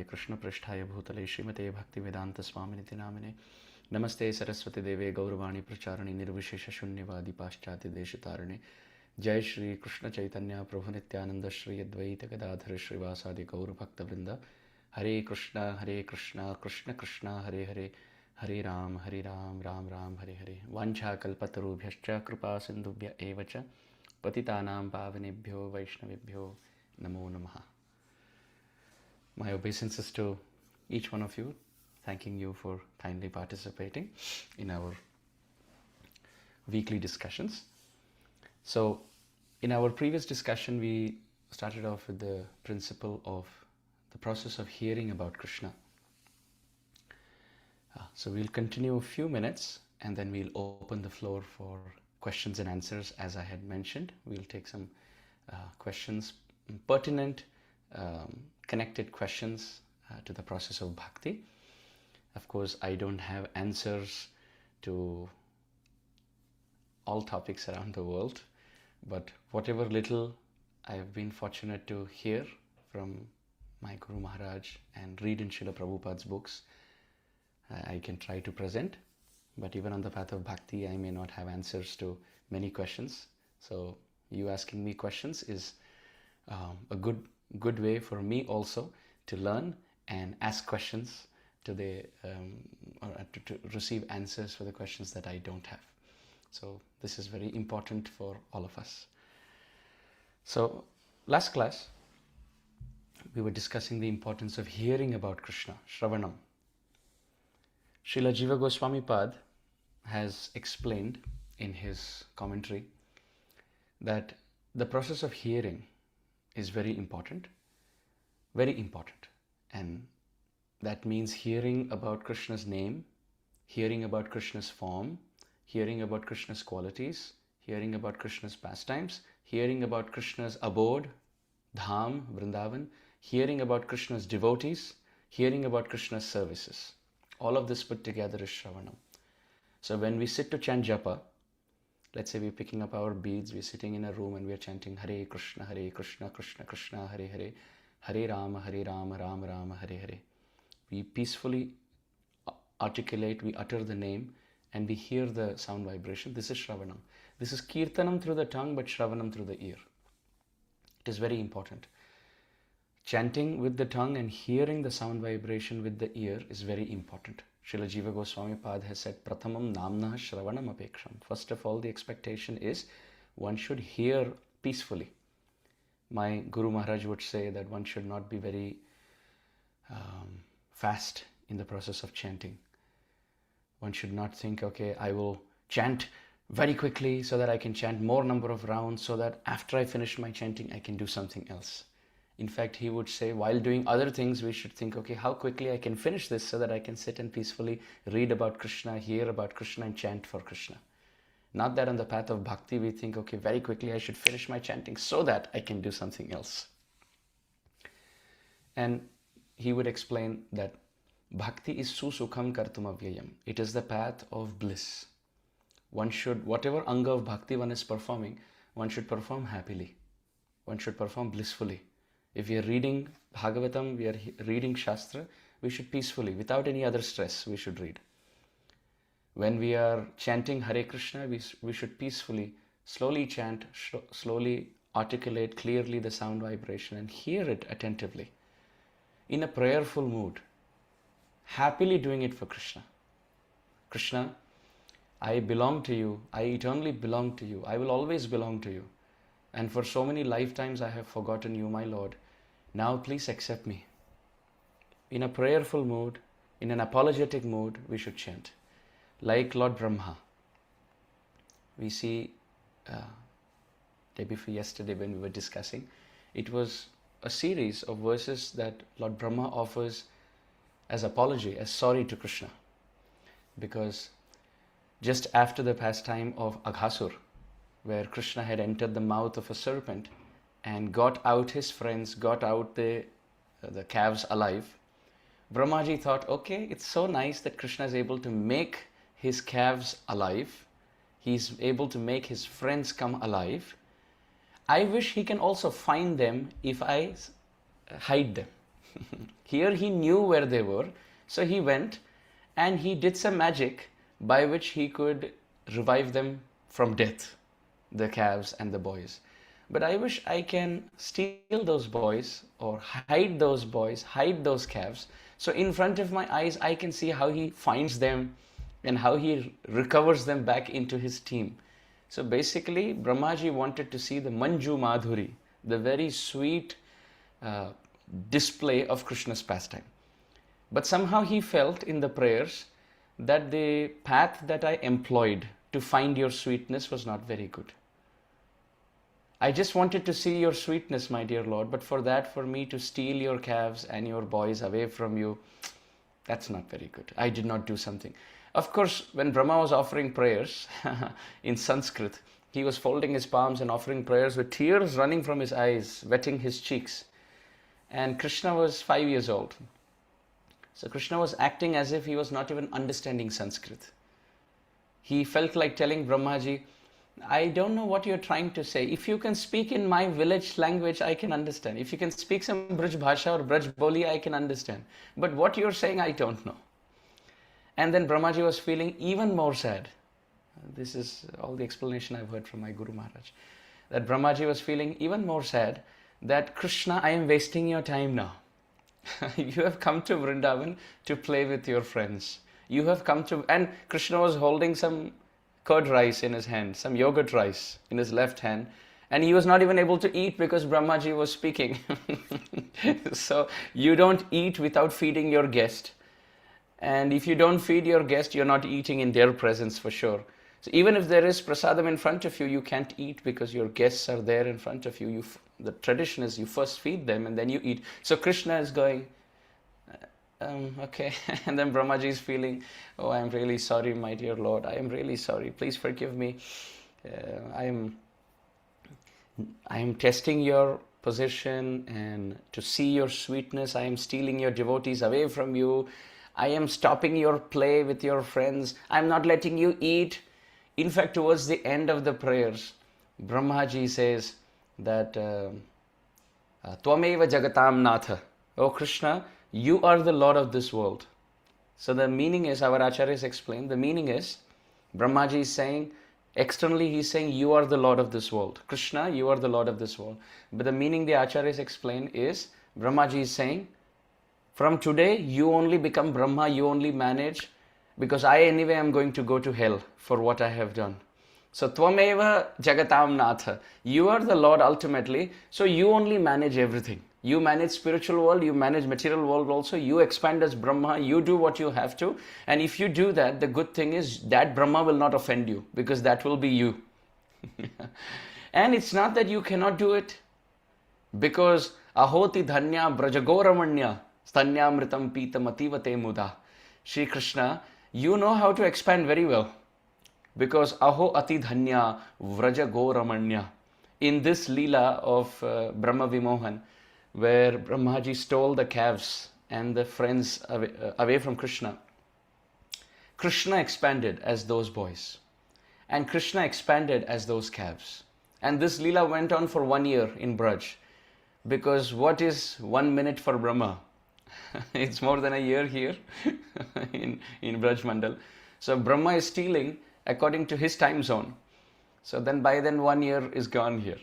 Visheshabhushanaya Krishna Pristhaya Bhutale Srimate Bhaktivedanta Swaminiti Namine Namaste Saraswati Deve Gauravani Pracharani Nirvishesha Shunyavadi Paschati Deshitarane Jai Shri Krishna Chaitanya Prabhu Nityananda Shri Advaita Gadadhara Srivasadi Gaura Bhakta Vrinda Hare Krishna Krishna Krishna Hare Hare Hare Ram Ram Ram Hare Hare Vancha Kalpatarubhyascha Kripa Sindhubhya Evacha Patitanam Pavanebhyo Vaishnavibhyo Namo Namaha. My obeisances to each one of you, thanking you for kindly participating in our weekly discussions. So, in our previous discussion, we started off with the principle of the process of hearing about Krishna. So, we'll continue a few minutes and then we'll open the floor for questions and answers. As I had mentioned, we'll take some questions, pertinent, connected questions to the process of bhakti. Of course, I don't have answers to all topics around the world, but whatever little I have been fortunate to hear from my Guru Maharaj and read in Srila Prabhupada's books, I can try to present. But even on the path of bhakti, I may not have answers to many questions. So you asking me questions is a good way for me also to learn and ask questions to receive answers for the questions that I don't have. So this is very important for all of us. So last class, we were discussing the importance of hearing about Krishna, Shravanam. Srila Jiva Goswami Pad has explained in his commentary that the process of hearing is very important, and that means hearing about Krishna's name, hearing about Krishna's form, hearing about Krishna's qualities, hearing about Krishna's pastimes, hearing about Krishna's abode, Dham, Vrindavan, hearing about Krishna's devotees, hearing about Krishna's services. All of this put together is Shravanam. So when we sit to chant japa, let's say we're picking up our beads, we're sitting in a room and we're chanting Hare Krishna, Krishna Krishna, Hare Hare, Hare Rama, Rama Rama, Hare Hare. We peacefully articulate, we utter the name and we hear the sound vibration. This is Shravanam. This is Kirtanam through the tongue, but Shravanam through the ear. It is very important. Chanting with the tongue and hearing the sound vibration with the ear is very important. Srila Jiva Goswami Pad has said, Prathamam namnah shravanam apeksham. First of all, the expectation is one should hear peacefully. My Guru Maharaj would say that one should not be very fast in the process of chanting. One should not think, okay, I will chant very quickly so that I can chant more number of rounds so that after I finish my chanting, I can do something else. In fact, he would say, while doing other things, we should think, okay, how quickly I can finish this so that I can sit and peacefully read about Krishna, hear about Krishna and chant for Krishna. Not that on the path of bhakti, we think, okay, very quickly I should finish my chanting so that I can do something else. And he would explain that bhakti is susukham kartum avyayam. It is the path of bliss. One should, whatever anga of bhakti one is performing, one should perform happily. One should perform blissfully. If we are reading Bhagavatam, we are reading Shastra, we should peacefully, without any other stress, we should read. When we are chanting Hare Krishna, we should peacefully, slowly chant, slowly articulate clearly the sound vibration and hear it attentively. In a prayerful mood, happily doing it for Krishna. Krishna, I belong to you, I eternally belong to you, I will always belong to you. And for so many lifetimes I have forgotten you, my Lord. Now please accept me. In a prayerful mood, in an apologetic mood, we should chant. Like Lord Brahma. We see, day before yesterday when we were discussing, it was a series of verses that Lord Brahma offers as apology, as sorry to Krishna. Because just after the pastime of Aghasur, where Krishna had entered the mouth of a serpent and got out his friends, got out the calves alive, Brahmaji thought, okay, it's so nice that Krishna is able to make his calves alive. He's able to make his friends come alive. I wish he can also find them if I hide them. Here he knew where they were, so he went and he did some magic by which he could revive them from death, the calves and the boys. But I wish I can steal those boys or hide those boys, hide those calves. So in front of my eyes, I can see how he finds them and how he recovers them back into his team. So basically, Brahmaji wanted to see the Manju Madhuri, the very sweet display of Krishna's pastime. But somehow he felt in the prayers that the path that I employed to find your sweetness was not very good. I just wanted to see your sweetness, my dear Lord, but for that, for me to steal your calves and your boys away from you, that's not very good. I did not do something. Of course, when Brahma was offering prayers in Sanskrit, he was folding his palms and offering prayers with tears running from his eyes, wetting his cheeks. And Krishna was 5 years old. So Krishna was acting as if he was not even understanding Sanskrit. He felt like telling Brahmaji, I don't know what you're trying to say. If you can speak in my village language, I can understand. If you can speak some Braj Bhasha or Braj Boli, I can understand. But what you're saying, I don't know. And then Brahmaji was feeling even more sad. This is all the explanation I've heard from my Guru Maharaj. That Brahmaji was feeling even more sad that Krishna, I am wasting your time now. You have come to Vrindavan to play with your friends. You have come to, and Krishna was holding some curd rice in his hand, some yogurt rice in his left hand, and he was not even able to eat because Brahmaji was speaking. So you don't eat without feeding your guest. And if you don't feed your guest, you're not eating in their presence for sure. So even if there is prasadam in front of you, you can't eat because your guests are there in front of you. The tradition is you first feed them and then you eat. So Krishna is going, okay. And then Brahmaji is feeling, oh, I am really sorry, my dear Lord. I am really sorry. Please forgive me. I am testing your position and to see your sweetness. I am stealing your devotees away from you. I am stopping your play with your friends. I am not letting you eat. In fact, towards the end of the prayers, Brahmaji says that Tvameva Jagatam Natha. Oh Krishna, you are the Lord of this world. So the meaning is, our acharyas explain, the meaning is, Brahmaji is saying, externally he is saying, you are the Lord of this world. Krishna, you are the Lord of this world. But the meaning the acharyas explain is, Brahmaji is saying, from today, you only become Brahma, you only manage, because I anyway am going to go to hell for what I have done. So, Tvameva Jagatam Natha. You are the Lord ultimately, so you only manage everything. You manage spiritual world, you manage material world also, you expand as Brahma, you do what you have to. And if you do that, the good thing is that Brahma will not offend you, because that will be you. And it's not that you cannot do it, because Ahoti Dhanya Brajagoramanya Stanyamritam Pitamativate Muda. Shri Krishna, you know how to expand very well. Because Aho Ati Dhanya Vraja Goramanya. In this Leela of Brahma Vimohan, where Brahmaji stole the calves and the friends away from Krishna, Krishna expanded as those boys. And Krishna expanded as those calves. And this Leela went on for 1 year in Braj. Because what is 1 minute for Brahma? It's more than a year here in Braj Mandal. So Brahma is stealing according to his time zone. So then by then 1 year is gone here.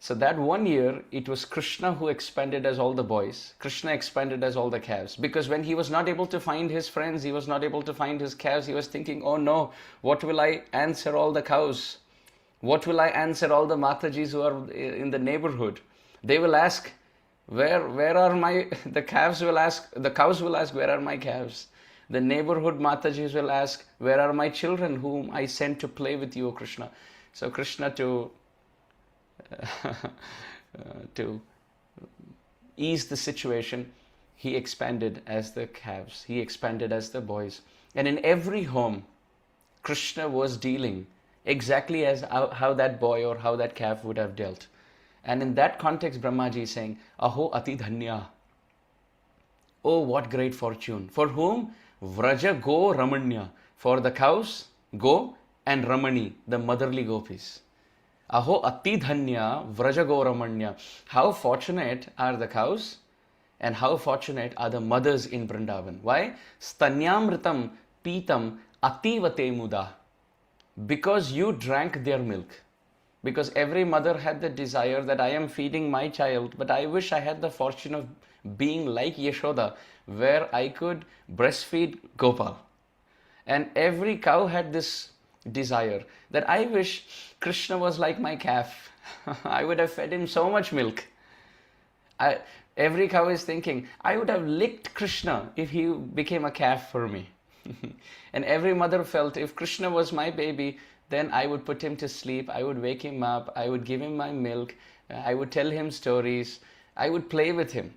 So that 1 year, it was Krishna who expanded as all the boys. Krishna expanded as all the calves. Because when he was not able to find his friends, he was not able to find his calves, he was thinking, oh no, what will I answer all the cows? What will I answer all the Matajis who are in the neighborhood? They will ask, where are my, the cows will ask, where are my calves? The neighborhood Matajis will ask, where are my children whom I sent to play with you, Krishna? So Krishna, to ease the situation, he expanded as the calves, he expanded as the boys. And in every home, Krishna was dealing exactly as how that boy or how that calf would have dealt. And in that context, Brahmaji is saying, Aho Ati Dhanya. Oh, what great fortune. For whom? Vraja Go Ramanya. For the cows, Go, and Ramani, the motherly gopis. Aho Ati Dhanya Vraja Go Ramanya. How fortunate are the cows And how fortunate are the mothers in Vrindavan. Why? Stanyamritam pitam ativate muda. Because you drank their milk. Because every mother had the desire that I am feeding my child, but I wish I had the fortune of being like Yashoda, where I could breastfeed Gopal. And every cow had this desire that I wish Krishna was like my calf. I would have fed him so much milk. Every cow is thinking, I would have licked Krishna if he became a calf for me. And every mother felt, if Krishna was my baby, then I would put him to sleep, I would wake him up, I would give him my milk, I would tell him stories, I would play with him.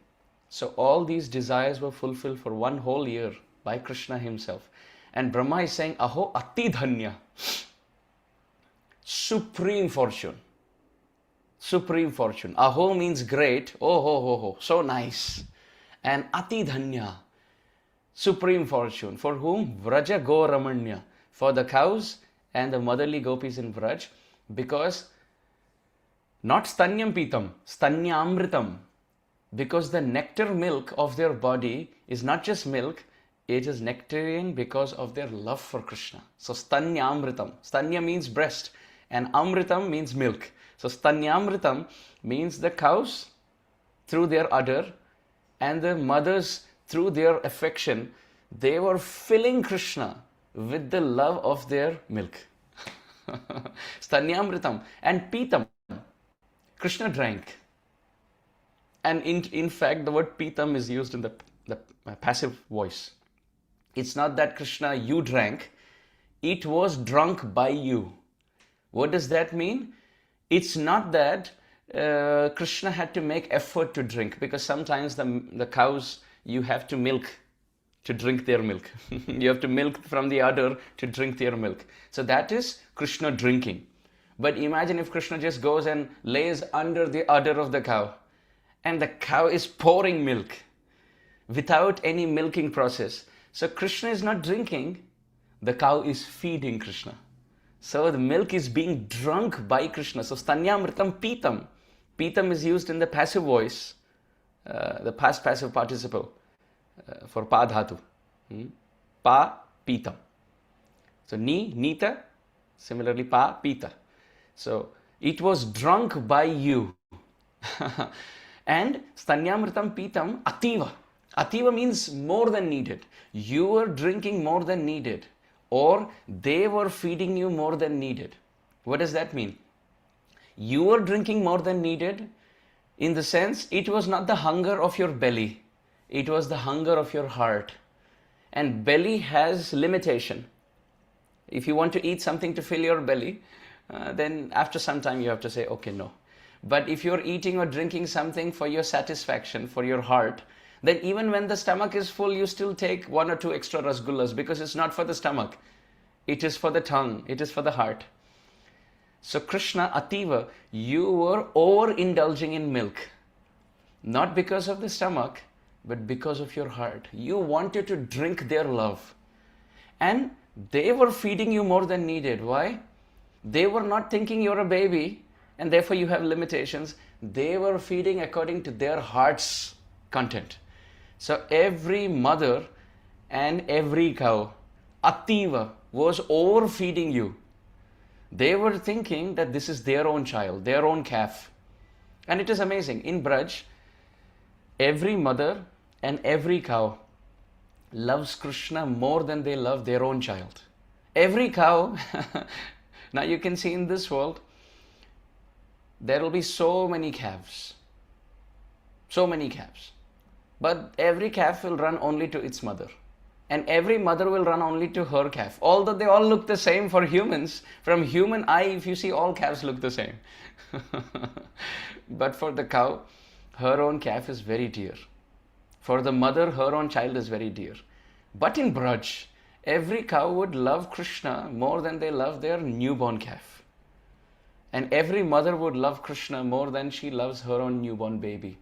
So all these desires were fulfilled for one whole year by Krishna himself. And Brahma is saying, Aho ati dhanya, supreme fortune. Supreme fortune. Aho means great. Oh, ho, ho, ho. So nice. And ati dhanya, supreme fortune. For whom? Vraja go ramanya. For the cows and the motherly gopis in Vraj. Because not stanyam pitam, stanyamritam. Because the nectar milk of their body is not just milk, it is nectarian because of their love for Krishna. So stanyamritam. Stanya means breast and amritam means milk. So stanyamritam means the cows through their udder and the mothers through their affection, they were filling Krishna with the love of their milk. Stanyamritam and pitam. Krishna drank. And in fact, the word pitam is used in the passive voice. It's not that Krishna, you drank. It was drunk by you. What does that mean? It's not that Krishna had to make effort to drink, because sometimes the cows, you have to milk to drink their milk. You have to milk from the udder to drink their milk. So that is Krishna drinking. But imagine if Krishna just goes and lays under the udder of the cow, and the cow is pouring milk without any milking process. So Krishna is not drinking, the cow is feeding Krishna. So the milk is being drunk by Krishna. So stanyamritam pitam. Pitam is used in the passive voice, the past passive participle for pa dhatu. Pa pitam. So ni, nita, similarly pa, pita. So it was drunk by you. And stanyamritam pitam ativa. Ativa means more than needed. You were drinking more than needed. Or they were feeding you more than needed. What does that mean? You were drinking more than needed in the sense it was not the hunger of your belly. It was the hunger of your heart. And belly has limitation. If you want to eat something to fill your belly, then after some time you have to say, okay, no. But if you're eating or drinking something for your satisfaction, for your heart, then even when the stomach is full, you still take 1 or 2 extra rasgullas, because it's not for the stomach. It is for the tongue. It is for the heart. So Krishna, Ativa, you were overindulging in milk. Not because of the stomach, but because of your heart. You wanted to drink their love. And they were feeding you more than needed. Why? They were not thinking you're a baby and therefore you have limitations. They were feeding according to their heart's content. So every mother and every cow, Ativa, was overfeeding you. They were thinking that this is their own child, their own calf. And it is amazing. In Braj, every mother and every cow loves Krishna more than they love their own child. Every cow, now you can see in this world, there will be so many calves. So many calves. But every calf will run only to its mother. And every mother will run only to her calf. Although they all look the same for humans, from human eye, if you see, all calves look the same. But for the cow, her own calf is very dear. For the mother, her own child is very dear. But in Braj, every cow would love Krishna more than they love their newborn calf. And every mother would love Krishna more than she loves her own newborn baby.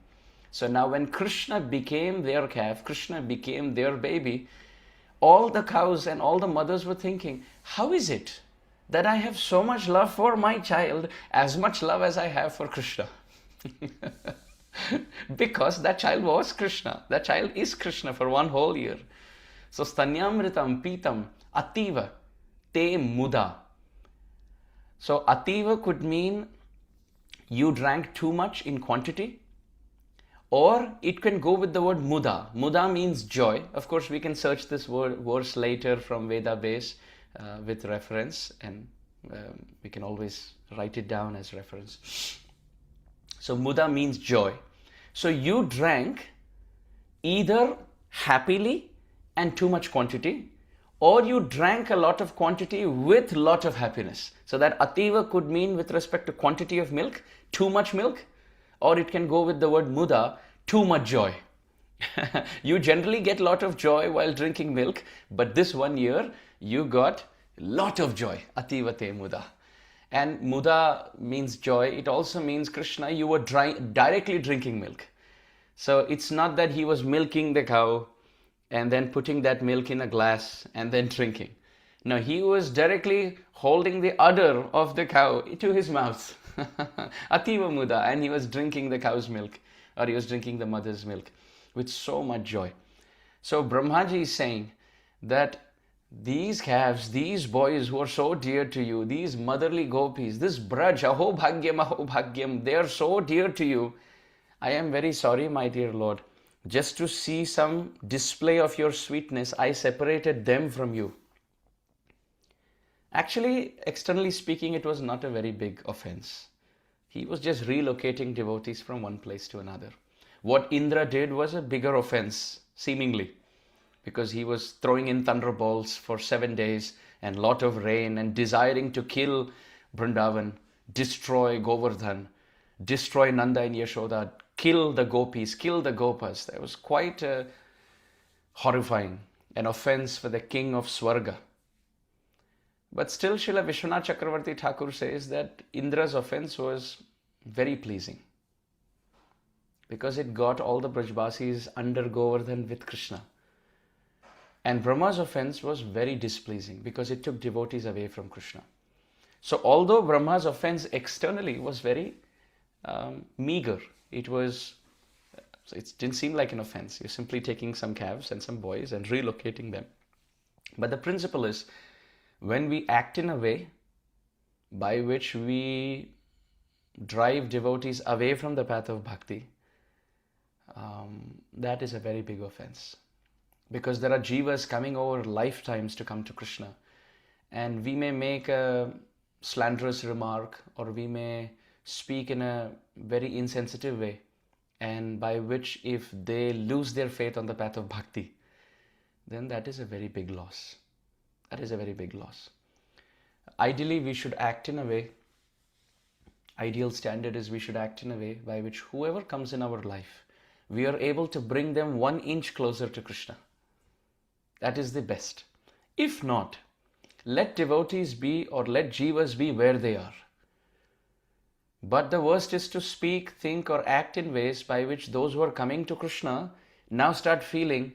So now when Krishna became their calf, Krishna became their baby, all the cows and all the mothers were thinking, how is it that I have so much love for my child, as much love as I have for Krishna? Because that child was Krishna. That child is Krishna for one whole year. So stanyamritam pitam ativa te muda. So ativa could mean you drank too much in quantity, or it can go with the word muda. Muda means joy. Of course, we can search this verse later from Veda base with reference, and we can always write it down as reference. So muda means joy. So you drank either happily and too much quantity, or you drank a lot of quantity with lot of happiness. So that ativa could mean with respect to quantity of milk, too much milk, or it can go with the word muda, too much joy. You generally get lot of joy while drinking milk, but this one year you got lot of joy, ativa te muda. And muda means joy. It also means, Krishna, you were directly drinking milk. So it's not that he was milking the cow and then putting that milk in a glass and then drinking. No, he was directly holding the udder of the cow to his mouth. Ativa muda. And he was drinking the cow's milk, or he was drinking the mother's milk with so much joy. So Brahmaji is saying that these calves, these boys who are so dear to you, these motherly gopis, this braj, aho bhagyam, they are so dear to you. I am very sorry, my dear Lord. Just to see some display of your sweetness, I separated them from you. Actually, externally speaking, it was not a very big offense. He was just relocating devotees from one place to another. What Indra did was a bigger offense, seemingly, because he was throwing in thunderbolts for 7 days and lot of rain and desiring to kill Vrindavan, destroy Govardhan, destroy Nanda and Yashoda, kill the gopis, kill the gopas. That was quite horrifying, an offense for the king of Swarga. But still, Srila Vishwanath Chakravarti Thakur says that Indra's offense was very pleasing, because it got all the Brajbasis under Govardhan with Krishna. And Brahma's offense was very displeasing, because it took devotees away from Krishna. So although Brahma's offense externally was very meager, it didn't seem like an offense. You're simply taking some calves and some boys and relocating them. But the principle is, when we act in a way by which we drive devotees away from the path of bhakti, that is a very big offense. Because there are jivas coming over lifetimes to come to Krishna. And we may make a slanderous remark, or we may speak in a very insensitive way, and by which if they lose their faith on the path of bhakti, then that is a very big loss. That is a very big loss. Ideally, we should act in a way, ideal standard is we should act in a way by which whoever comes in our life, we are able to bring them 1 inch closer to Krishna. That is the best. If not, let devotees be, or let jivas be where they are. But the worst is to speak, think, or act in ways by which those who are coming to Krishna now start feeling,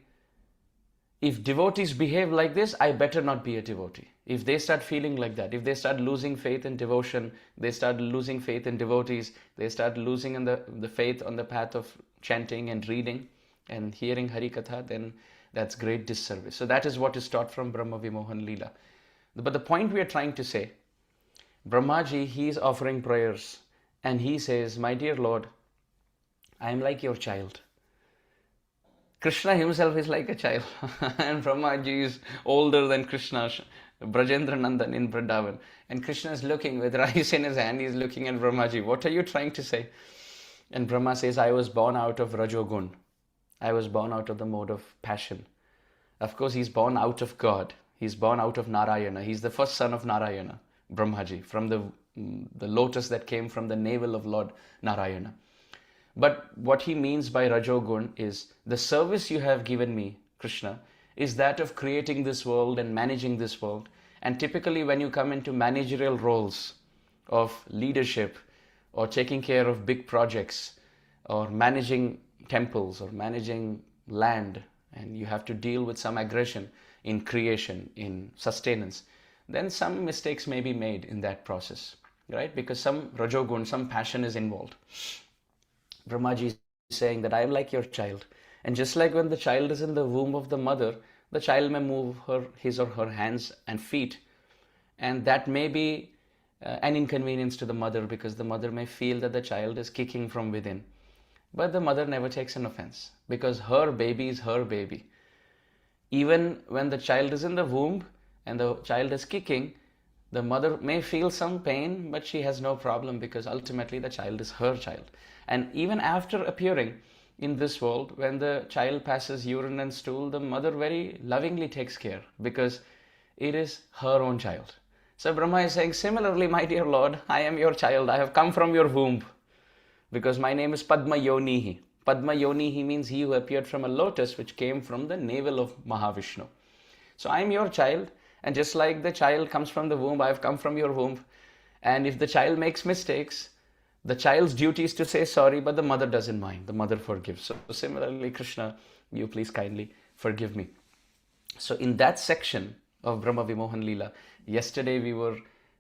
if devotees behave like this, I better not be a devotee. If they start feeling like that, if they start losing faith in devotion, they start losing faith in devotees, they start losing in the faith on the path of chanting and reading and hearing Hari Katha, then that's great disservice. So that is what is taught from Brahma Vimohan Leela. But the point we are trying to say, Brahmaji, he is offering prayers and he says, my dear Lord, I am like your child. Krishna himself is like a child and Brahmaji is older than Krishna, Brajendra Nandan in Vrindavan. And Krishna is looking with rice in his hand, he is looking at Brahmaji. What are you trying to say? And Brahma says, I was born out of Rajogun. I was born out of the mode of passion. Of course, he's born out of God. He's born out of Narayana. He's the first son of Narayana, Brahmaji, from the lotus that came from the navel of Lord Narayana. But what he means by Rajogun is, the service you have given me, Krishna, is that of creating this world and managing this world. And typically when you come into managerial roles of leadership or taking care of big projects or managing temples or managing land, and you have to deal with some aggression in creation, in sustenance, then some mistakes may be made in that process, right? Because some Rajogun, some passion is involved. Brahmaji saying that I am like your child. And just like when the child is in the womb of the mother, the child may move his or her hands and feet, and that may be an inconvenience to the mother, because the mother may feel that the child is kicking from within. But the mother never takes an offense, because her baby is her baby. Even when the child is in the womb and the child is kicking, the mother may feel some pain, but she has no problem, because ultimately the child is her child. And even after appearing in this world, when the child passes urine and stool, the mother very lovingly takes care, because it is her own child. So Brahma is saying, similarly, my dear Lord, I am your child. I have come from your womb, because my name is Padma Yonihi. Padma Yonihi means he who appeared from a lotus which came from the navel of Mahavishnu. So I am your child, and just like the child comes from the womb, I have come from your womb. And if the child makes mistakes, the child's duty is to say sorry, but the mother doesn't mind. The mother forgives. So similarly, Krishna, you please kindly forgive me. So in that section of Brahma Vimohan Leela, yesterday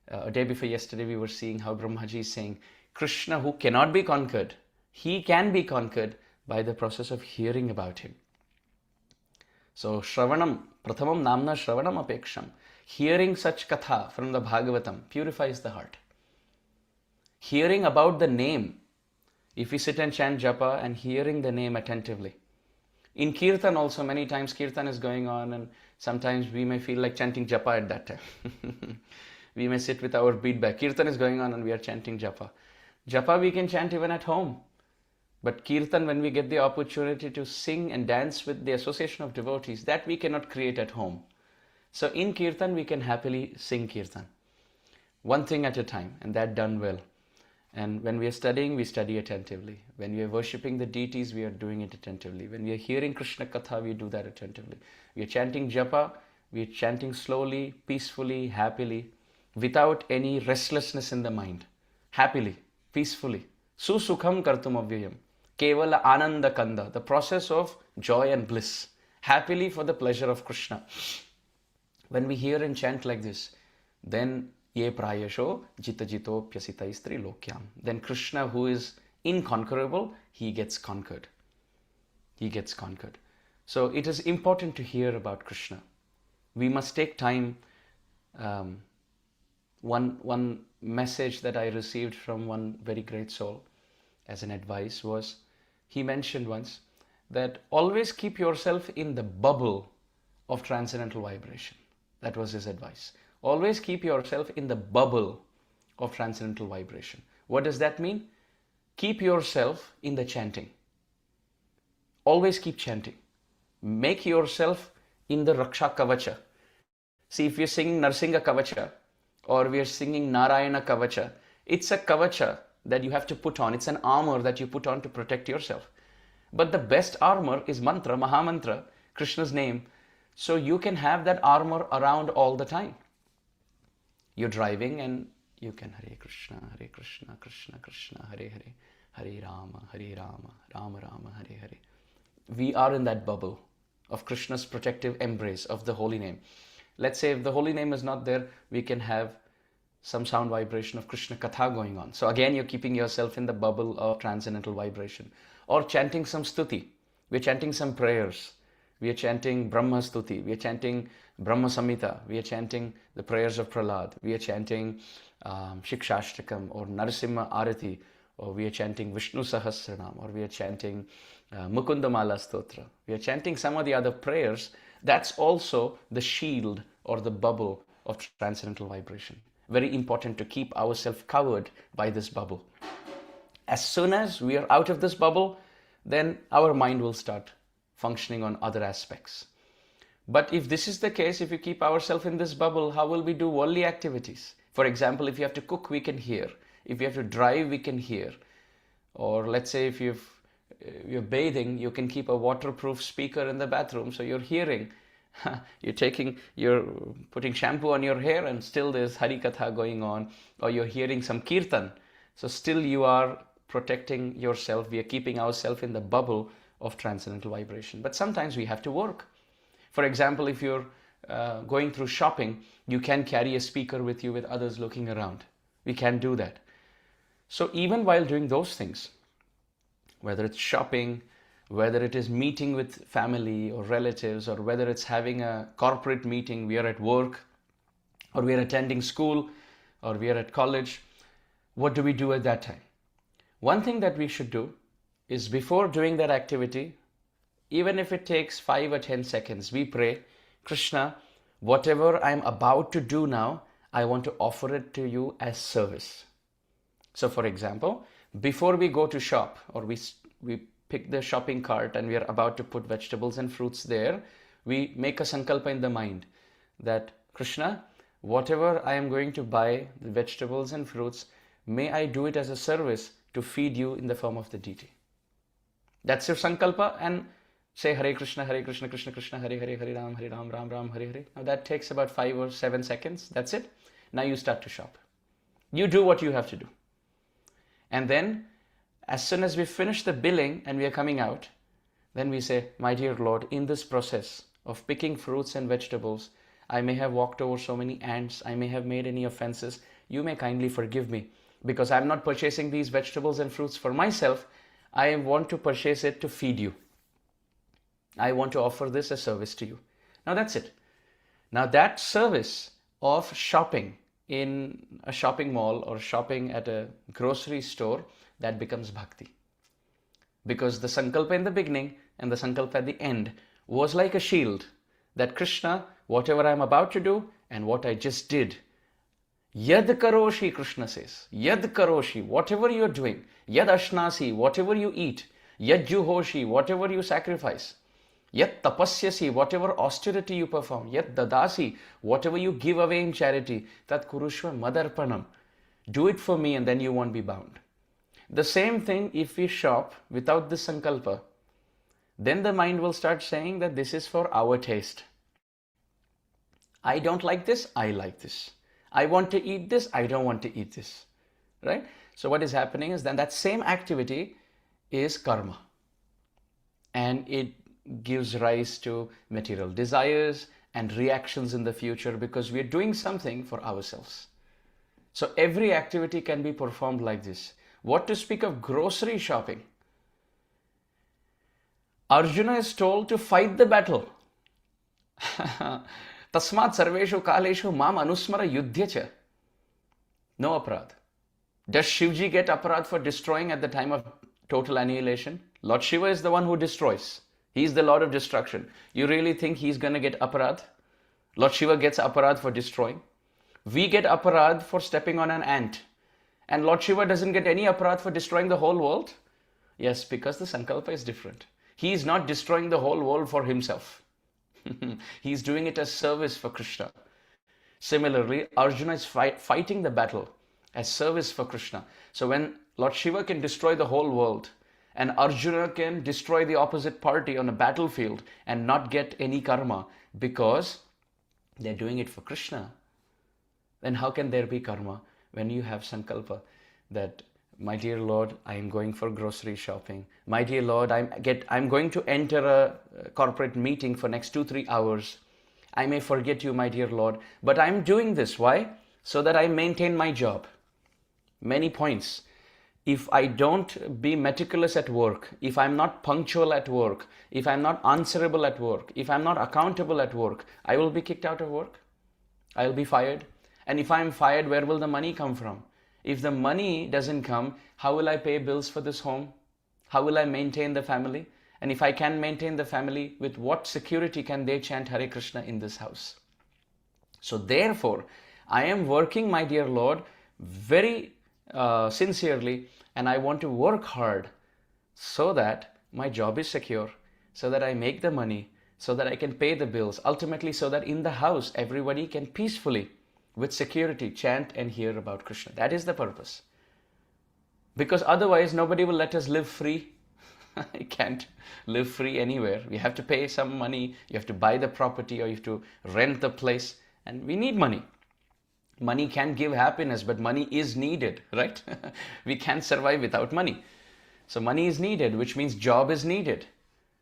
a day before yesterday, we were seeing how Brahmaji is saying, Krishna, who cannot be conquered, he can be conquered by the process of hearing about him. So Shravanam, Prathamam Namna Shravanam Apeksham, hearing such katha from the Bhagavatam purifies the heart. Hearing about the name, if we sit and chant japa and hearing the name attentively. In kirtan also, many times kirtan is going on, and sometimes we may feel like chanting japa at that time. We may sit with our bead bag. Kirtan is going on and we are chanting japa. Japa we can chant even at home. But kirtan, when we get the opportunity to sing and dance with the association of devotees, that we cannot create at home. So in kirtan, we can happily sing kirtan. One thing at a time, and that done well. And when we are studying, we study attentively. When we are worshipping the deities, we are doing it attentively. When we are hearing Krishna Katha, we do that attentively. We are chanting japa, we are chanting slowly, peacefully, happily, without any restlessness in the mind. Happily, peacefully. Susukham kartum avyayam. Kevala ananda kanda. The process of joy and bliss. Happily for the pleasure of Krishna. When we hear and chant like this, then Ye prayasho jita jito pyasitaistri lokyam. Then Krishna, who is inconquerable, he gets conquered. He gets conquered. So it is important to hear about Krishna. We must take time. One message that I received from one very great soul as an advice was, he mentioned once that always keep yourself in the bubble of transcendental vibration. That was his advice. Always keep yourself in the bubble of transcendental vibration. What does that mean? Keep yourself in the chanting. Always keep chanting. Make yourself in the Raksha Kavacha. See, if we are singing Narsingha Kavacha or we are singing Narayana Kavacha, it's a Kavacha that you have to put on. It's an armor that you put on to protect yourself. But the best armor is mantra, Mahamantra, Krishna's name. So you can have that armor around all the time. You're driving and you can Hare Krishna, Krishna Krishna, Hare Hare, Hare Rama, Rama Rama, Hare Hare. We are in that bubble of Krishna's protective embrace of the holy name. Let's say if the holy name is not there, we can have some sound vibration of Krishna Katha going on. So again, you're keeping yourself in the bubble of transcendental vibration. Or chanting some stuti. We're chanting some prayers. We are chanting Brahma Stuti, we are chanting Brahma Samhita, we are chanting the prayers of Prahlad, we are chanting Shikshashtakam or Narasimha Arati, or we are chanting Vishnu Sahasranam, or we are chanting Mukundamala Stotra. We are chanting some of the other prayers. That's also the shield or the bubble of transcendental vibration. Very important to keep ourselves covered by this bubble. As soon as we are out of this bubble, then our mind will start functioning on other aspects. But if this is the case, if we keep ourselves in this bubble, how will we do worldly activities? For example, if you have to cook, we can hear. If you have to drive, we can hear. Or let's say if you're bathing, you can keep a waterproof speaker in the bathroom, so you're hearing. You're putting shampoo on your hair and still there's Hari Katha going on, or you're hearing some kirtan. So still you are protecting yourself. We are keeping ourselves in the bubble of transcendental vibration. But sometimes we have to work. For example, if you're going through shopping, you can carry a speaker with you with others looking around. We can do that. So even while doing those things, whether it's shopping, whether it is meeting with family or relatives, or whether it's having a corporate meeting, we are at work, or we are attending school, or we are at college. What do we do at that time? One thing that we should do is, before doing that activity, even if it takes 5 or 10 seconds, we pray, Krishna, whatever I'm about to do now, I want to offer it to you as service. So for example, before we go to shop, or we pick the shopping cart and we are about to put vegetables and fruits there, we make a sankalpa in the mind that, Krishna, whatever I am going to buy, the vegetables and fruits, may I do it as a service to feed you in the form of the deity. That's your sankalpa, and say Hare Krishna, Krishna Krishna, Hare Hare, Hare Ram, Ram Ram, Hare Hare. Now that takes about 5 or 7 seconds. That's it. Now you start to shop. You do what you have to do. And then, as soon as we finish the billing and we are coming out, then we say, my dear Lord, in this process of picking fruits and vegetables, I may have walked over so many ants, I may have made any offenses. You may kindly forgive me, because I'm not purchasing these vegetables and fruits for myself. I want to purchase it to feed you. I want to offer this as service to you. Now that's it. Now that service of shopping in a shopping mall or shopping at a grocery store, that becomes bhakti. Because the sankalpa in the beginning and the sankalpa at the end was like a shield, that Krishna, whatever I'm about to do and what I just did, Yad karoshi, Krishna says, Yad karoshi, whatever you're doing, Yad ashnasi, whatever you eat, Yad juhoshi, whatever you sacrifice, Yat tapasyasi, whatever austerity you perform, Yat dadasi, whatever you give away in charity, Tat kurushva madarpanam. Do it for me and then you won't be bound. The same thing if we shop without this sankalpa, then the mind will start saying that this is for our taste. I don't like this, I like this. I want to eat this, I don't want to eat this. Right? So what is happening is then that same activity is karma. And it gives rise to material desires and reactions in the future, because we are doing something for ourselves. So every activity can be performed like this. What to speak of grocery shopping? Arjuna is told to fight the battle. Tasmat sarveshu kaleshu mam anusmara yudhyacha. No aparad. Does Shivji get aparad for destroying at the time of total annihilation? Lord Shiva is the one who destroys. He is the Lord of destruction. You really think he's going to get aparad? Lord Shiva gets aparad for destroying. We get aparad for stepping on an ant. And Lord Shiva doesn't get any aparad for destroying the whole world? Yes, because the sankalpa is different. He is not destroying the whole world for himself. He is doing it as service for Krishna. Similarly, Arjuna is fighting the battle as service for Krishna. So when Lord Shiva can destroy the whole world, and Arjuna can destroy the opposite party on a battlefield and not get any karma because they're doing it for Krishna, then how can there be karma when you have sankalpa that, my dear Lord, I am going for grocery shopping. My dear Lord, I'm going to enter a corporate meeting for next 2-3 hours. I may forget you, my dear Lord, but I'm doing this. Why? So that I maintain my job. Many points. If I don't be meticulous at work, if I'm not punctual at work, if I'm not answerable at work, if I'm not accountable at work, I will be kicked out of work. I'll be fired. And if I'm fired, where will the money come from? If the money doesn't come, how will I pay bills for this home? How will I maintain the family? And if I can maintain the family, with what security can they chant Hare Krishna in this house? So therefore, I am working, my dear Lord, very sincerely, and I want to work hard so that my job is secure, so that I make the money, so that I can pay the bills, ultimately so that in the house everybody can peacefully, with security, chant and hear about Krishna. That is the purpose. Because otherwise nobody will let us live free. I can't live free anywhere. We have to pay some money, you have to buy the property, or you have to rent the place, and we need money. Money can give happiness, but money is needed, right? We can't survive without money. So money is needed, which means job is needed.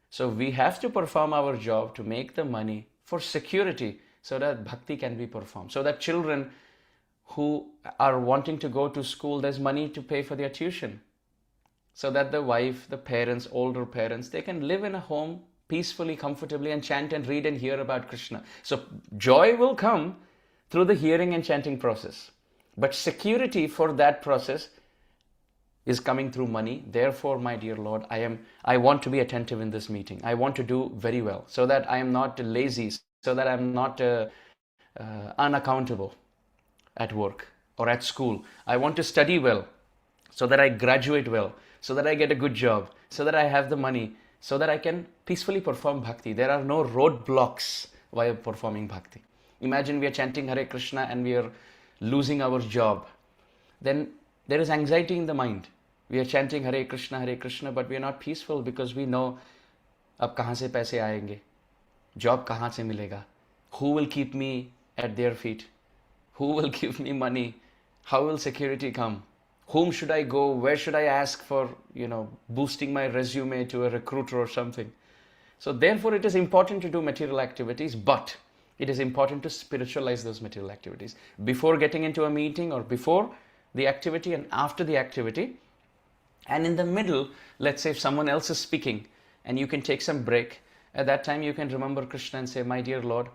So we have to perform our job to make the money for security, so that bhakti can be performed. So that children who are wanting to go to school, there's money to pay for their tuition. so that the wife, the parents, older parents, they can live in a home peacefully, comfortably, and chant and read and hear about Krishna. So joy will come through the hearing and chanting process. But security for that process is coming through money. Therefore, my dear Lord, I want to be attentive in this meeting. I want to do very well so that I am not lazy, so that I'm not unaccountable at work or at school. I want to study well so that I graduate well, so that I get a good job, so that I have the money, so that I can peacefully perform bhakti. There are no roadblocks while performing bhakti. Imagine we are chanting Hare Krishna and we are losing our job. Then there is anxiety in the mind. We are chanting Hare Krishna, but we are not peaceful because we know ab kahan se paise aayenge? Job kahan se milega? Who will keep me at their feet? Who will give me money? How will security come? Whom should I go? Where should I ask for, boosting my resume to a recruiter or something? So therefore it is important to do material activities, but it is important to spiritualize those material activities. Before getting into a meeting or before the activity and after the activity. And in the middle, let's say if someone else is speaking and you can take some break, at that time you can remember Krishna and say, my dear Lord,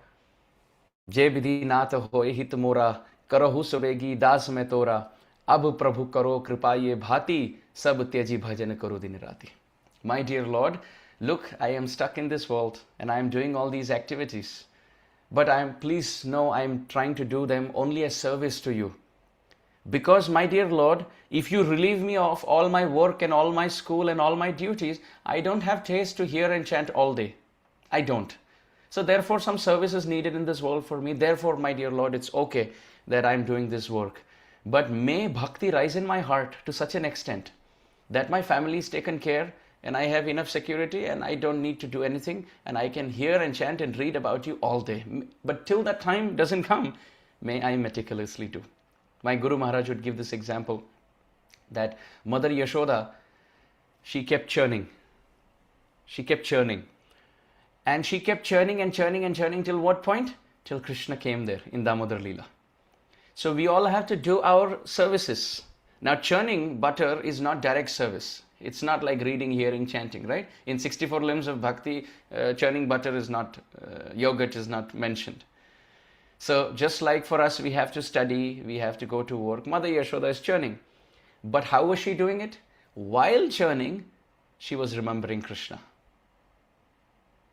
Jai Vidhi Nata hoye hit mora, karahu suregi das mein tora, ab prabhu karo kripa ye bhati, sab tyaji bhajan karo din rati. My dear Lord, look, I am stuck in this world and I am doing all these activities. But please know I am trying to do them only as service to you. Because, my dear Lord, if you relieve me of all my work and all my school and all my duties, I don't have taste to hear and chant all day. I don't. So therefore, some service is needed in this world for me. Therefore, my dear Lord, it's okay that I'm doing this work. But may bhakti rise in my heart to such an extent that my family is taken care and I have enough security and I don't need to do anything and I can hear and chant and read about you all day. But till that time doesn't come, may I meticulously do. My Guru Maharaj would give this example that Mother Yashoda, she kept churning. She kept churning. And she kept churning and churning and churning till what point? Till Krishna came there in Damodar Leela. So we all have to do our services. Now churning butter is not direct service. It's not like reading, hearing, chanting, right? In 64 limbs of bhakti, churning butter is not, yogurt is not mentioned. So just like for us, we have to study, we have to go to work. Mother Yashoda is churning. But how was she doing it? While churning, she was remembering Krishna.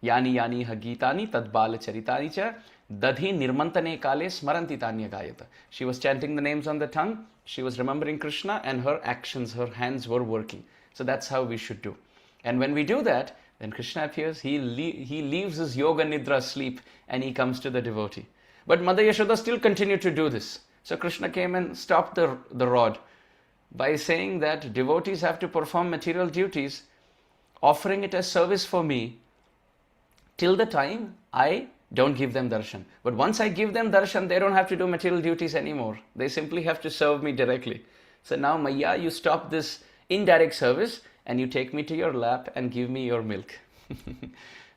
Yani yani hagitani tadbala charitani cha dadhi nirmantane kale smaranti tanya gayata. She was chanting the names on the tongue, she was remembering Krishna, and her actions, her hands were working. So that's how we should do. And when we do that, then Krishna appears, he leaves his yoga nidra sleep and he comes to the devotee. But Mother Yashoda still continued to do this. So Krishna came and stopped the rod by saying that devotees have to perform material duties, offering it as service for me till the time I don't give them darshan. But once I give them darshan, they don't have to do material duties anymore. They simply have to serve me directly. So now, Maya, you stop this indirect service and you take me to your lap and give me your milk.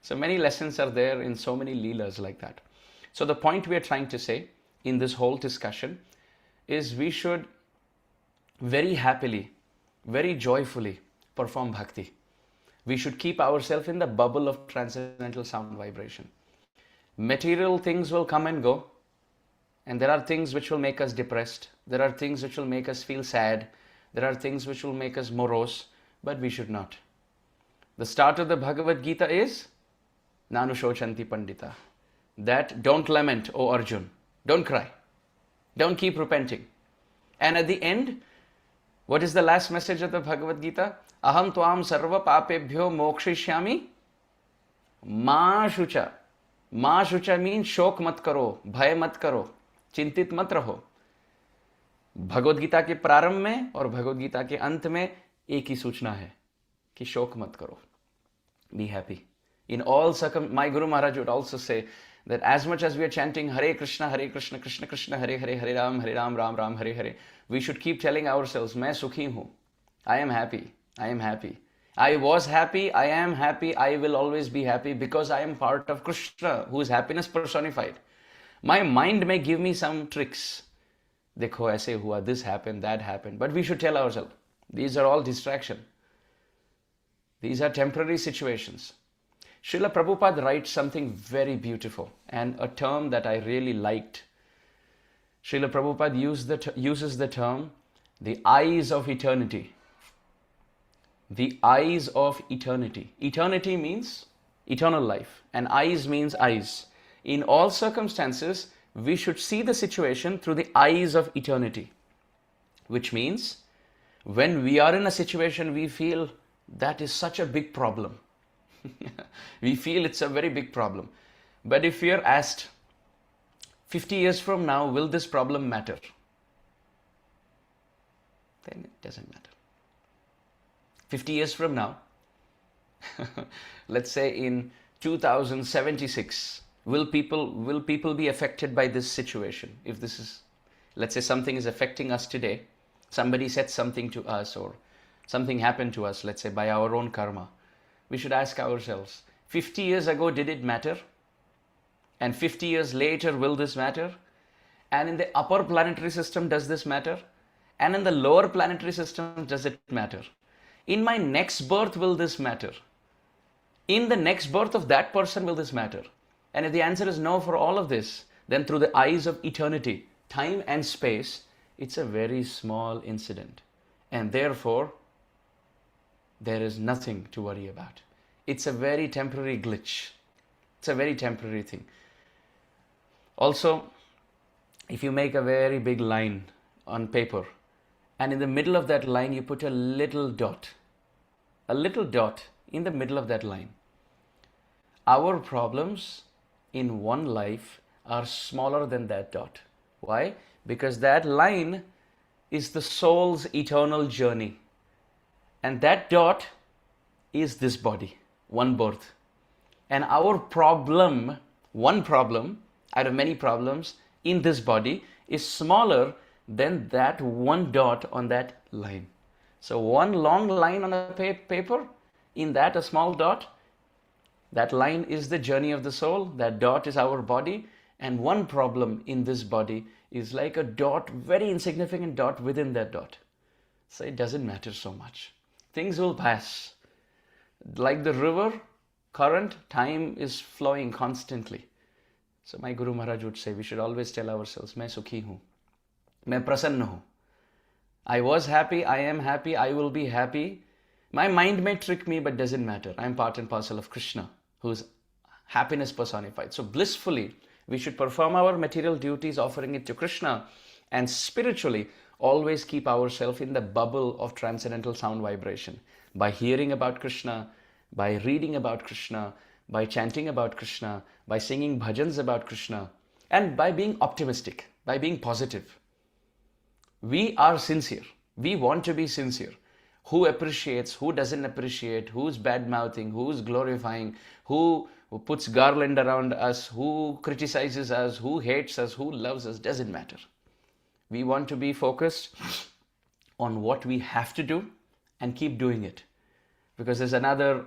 So many lessons are there in so many leelas like that. So the point we are trying to say in this whole discussion is we should very happily, very joyfully perform bhakti. We should keep ourselves in the bubble of transcendental sound vibration. Material things will come and go, and there are things which will make us depressed. There are things which will make us feel sad. There are things which will make us morose, but we should not. The start of the Bhagavad Gita is Nanu Shochanti Pandita. That don't lament, O Arjun. Don't cry. Don't keep repenting. And at the end, what is the last message of the Bhagavad Gita? Aham tuam sarva papebhyo mokshishyami ma shucha. Ma shucha means shok mat karo, bhay mat karo, chintit mat raho. Bhagavad Gita के प्रारंभ में और भगवद गीता के अंत में एक ही सूचना है कि शोक मत करो. Be happy. In all my Guru Maharaj would also say that as much as we are chanting Hare Krishna, Krishna Krishna, Hare Hare, Hare Ram, Ram Ram, Hare Hare, we should keep telling ourselves, मैं सुखी हूँ. I am happy. I am happy. I was happy. I am happy. I will always be happy because I am part of Krishna, who is happiness personified. My mind may give me some tricks. देखो ऐसे हुआ, this happened, that happened. But we should tell ourselves, these are all distraction. These are temporary situations. Srila Prabhupada writes something very beautiful and a term that I really liked. Srila Prabhupada uses the term, the eyes of eternity. The eyes of eternity. Eternity means eternal life, and eyes means eyes. In all circumstances, we should see the situation through the eyes of eternity, which means when we are in a situation we feel that is such a big problem. We feel it's a very big problem. But if we are asked, 50 years from now, will this problem matter? Then it doesn't matter. 50 years from now, let's say in 2076, will people be affected by this situation? If this is, let's say something is affecting us today, somebody said something to us or something happened to us, let's say by our own karma, we should ask ourselves, 50 years ago did it matter? And 50 years later will this matter? And in the upper planetary system does this matter? And in the lower planetary system does it matter? In my next birth will this matter? In the next birth of that person will this matter? And if the answer is no for all of this, then through the eyes of eternity, time and space, it's a very small incident. And therefore, there is nothing to worry about. It's a very temporary glitch. It's a very temporary thing. Also, if you make a very big line on paper, and in the middle of that line you put a little dot in the middle of that line. Our problems in one life are smaller than that dot. Why? Because that line is the soul's eternal journey. And that dot is this body, one birth. And our problem, one problem out of many problems in this body is smaller than that one dot on that line. So one long line on a paper, in that a small dot, that line is the journey of the soul, that dot is our body, and one problem in this body is like a dot, very insignificant dot within that dot. So it doesn't matter so much. Things will pass. Like the river, current, time is flowing constantly. So my Guru Maharaj would say, we should always tell ourselves, मैं सुखी हूँ, मैं प्रसन्न हूँ. I was happy, I am happy, I will be happy. My mind may trick me, but doesn't matter. I am part and parcel of Krishna, who's happiness personified. So blissfully, we should perform our material duties, offering it to Krishna, and spiritually, always keep ourselves in the bubble of transcendental sound vibration. By hearing about Krishna, by reading about Krishna, by chanting about Krishna, by singing bhajans about Krishna, and by being optimistic, by being positive. We are sincere. We want to be sincere. Who appreciates, who doesn't appreciate, who's bad-mouthing, who's glorifying, who puts garland around us, who criticizes us, who hates us, who loves us, doesn't matter. We want to be focused on what we have to do and keep doing it. Because there's another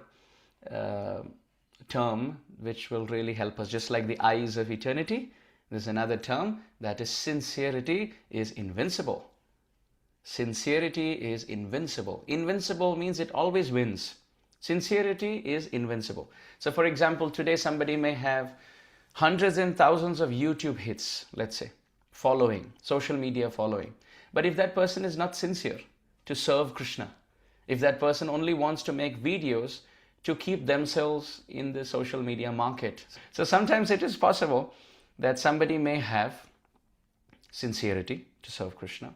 term which will really help us, just like the eyes of eternity. There's another term, that is sincerity is invincible. Sincerity is invincible. Invincible means it always wins. Sincerity is invincible. So for example, today somebody may have hundreds and thousands of YouTube hits, let's say, following, social media following. But if that person is not sincere to serve Krishna, if that person only wants to make videos to keep themselves in the social media market. So sometimes it is possible that somebody may have sincerity to serve Krishna,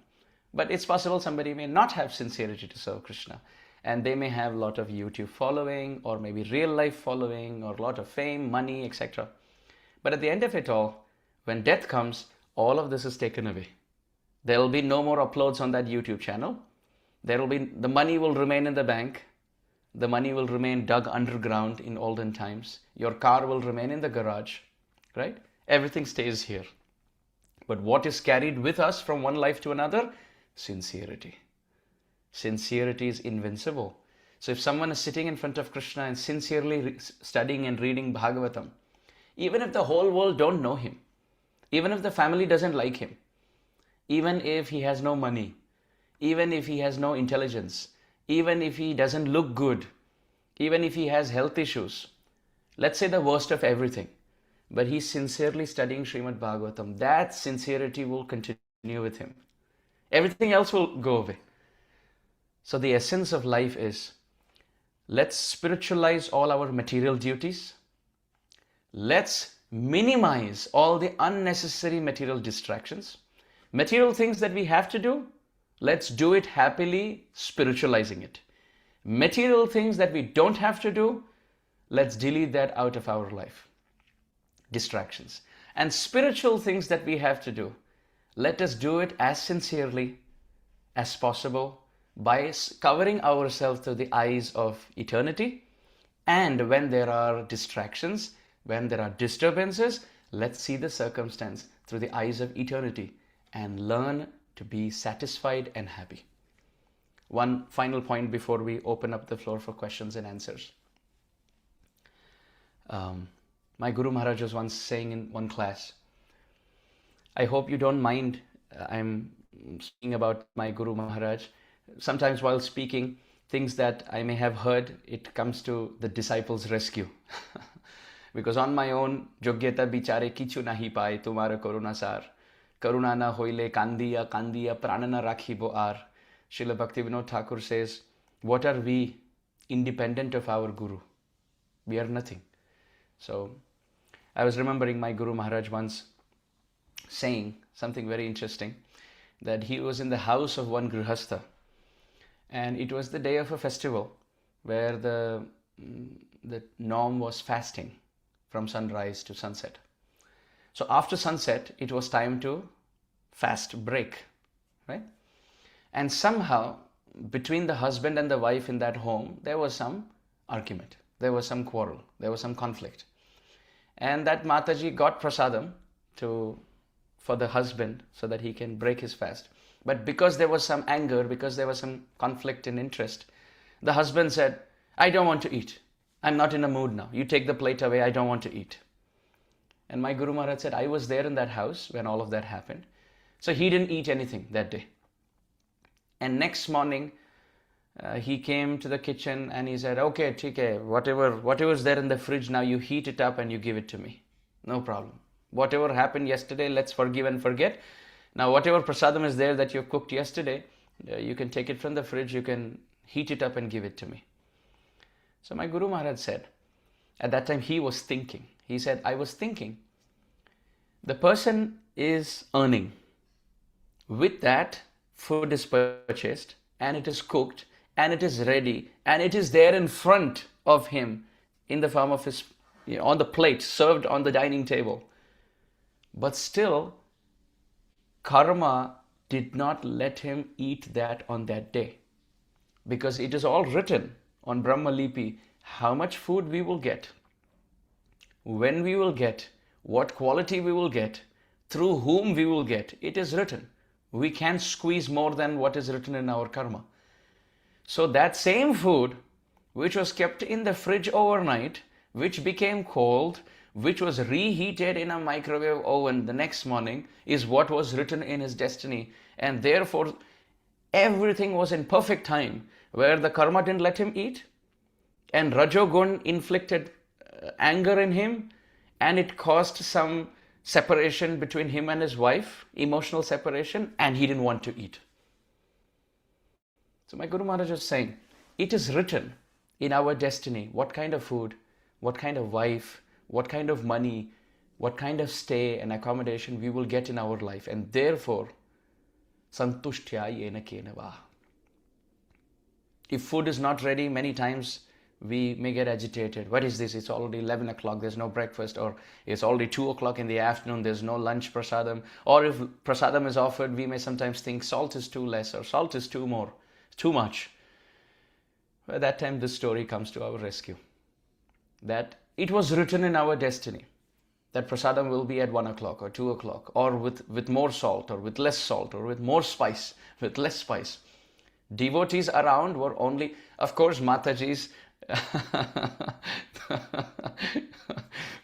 but it's possible somebody may not have sincerity to serve Krishna, and they may have a lot of YouTube following, or maybe real life following, or a lot of fame, money, etc. But at the end of it all, when death comes, all of this is taken away. There will be no more uploads on that YouTube channel. The money will remain in the bank. The money will remain dug underground in olden times. Your car will remain in the garage, right? Everything stays here. But what is carried with us from one life to another? Sincerity. Sincerity is invincible. So if someone is sitting in front of Krishna and sincerely studying and reading Bhagavatam, even if the whole world don't know him, even if the family doesn't like him, even if he has no money, even if he has no intelligence, even if he doesn't look good, even if he has health issues, let's say the worst of everything, but he's sincerely studying Srimad Bhagavatam, that sincerity will continue with him. Everything else will go away. So the essence of life is, let's spiritualize all our material duties. Let's minimize all the unnecessary material distractions. Material things that we have to do, let's do it happily, spiritualizing it. Material things that we don't have to do, let's delete that out of our life. Distractions. And spiritual things that we have to do, let us do it as sincerely as possible by covering ourselves through the eyes of eternity. And when there are distractions, when there are disturbances, let's see the circumstance through the eyes of eternity and learn to be satisfied and happy. One final point before we open up the floor for questions and answers. My Guru Maharaj was once saying in one class, I hope you don't mind, I'm speaking about my Guru Maharaj. Sometimes while speaking, things that I may have heard, it comes to the disciples' rescue. Because on my own, Jogyeta bichare kichu nahi pai, tumara karuna sar. Karuna na hoile kandiya, kandiya prana na rakhibo ar. Srila Bhaktivinoda Thakur says, what are we independent of our Guru? We are nothing. So I was remembering my Guru Maharaj once saying something very interesting, that he was in the house of one Grihastha, and it was the day of a festival where the norm was fasting from sunrise to sunset. So after sunset, it was time to fast break, right? And somehow between the husband and the wife in that home, there was some argument, there was some quarrel, there was some conflict. And that Mataji got prasadam for the husband so that he can break his fast. But because there was some anger, because there was some conflict in interest, the husband said, I don't want to eat. I'm not in a mood now. You take the plate away. I don't want to eat. And my Guru Maharaj said, I was there in that house when all of that happened. So he didn't eat anything that day. And next morning, he came to the kitchen and he said, okay, TK, whatever's there in the fridge, now you heat it up and you give it to me. No problem. Whatever happened yesterday, let's forgive and forget. Now, whatever prasadam is there that you cooked yesterday, you can take it from the fridge, you can heat it up and give it to me. So my Guru Maharaj said, at that time he was thinking. He said, I was thinking, the person is earning. With that, food is purchased and it is cooked and it is ready and it is there in front of him in the form of his, on the plate, served on the dining table. But still, karma did not let him eat that on that day, because it is all written on Brahma Lipi how much food we will get, when we will get, what quality we will get, through whom we will get. It is written. We can't squeeze more than what is written in our karma. So that same food which was kept in the fridge overnight, which became cold, which was reheated in a microwave oven the next morning, is what was written in his destiny. And therefore, everything was in perfect time, where the karma didn't let him eat, and Rajogun inflicted anger in him, and it caused some separation between him and his wife, emotional separation, and he didn't want to eat. So my Guru Maharaj was saying, it is written in our destiny what kind of food, what kind of wife, what kind of money, what kind of stay and accommodation we will get in our life. And therefore, santushtya yena kenava. If food is not ready, many times we may get agitated. What is this? It's already 11 o'clock, there's no breakfast, or it's already 2 o'clock in the afternoon, there's no lunch prasadam. Or if prasadam is offered, we may sometimes think salt is too less or salt is too much. By that time, this story comes to our rescue. That it was written in our destiny that prasadam will be at 1 o'clock or 2 o'clock, or with more salt, or with less salt, or with more spice, with less spice. Devotees around were only, of course, Mataji's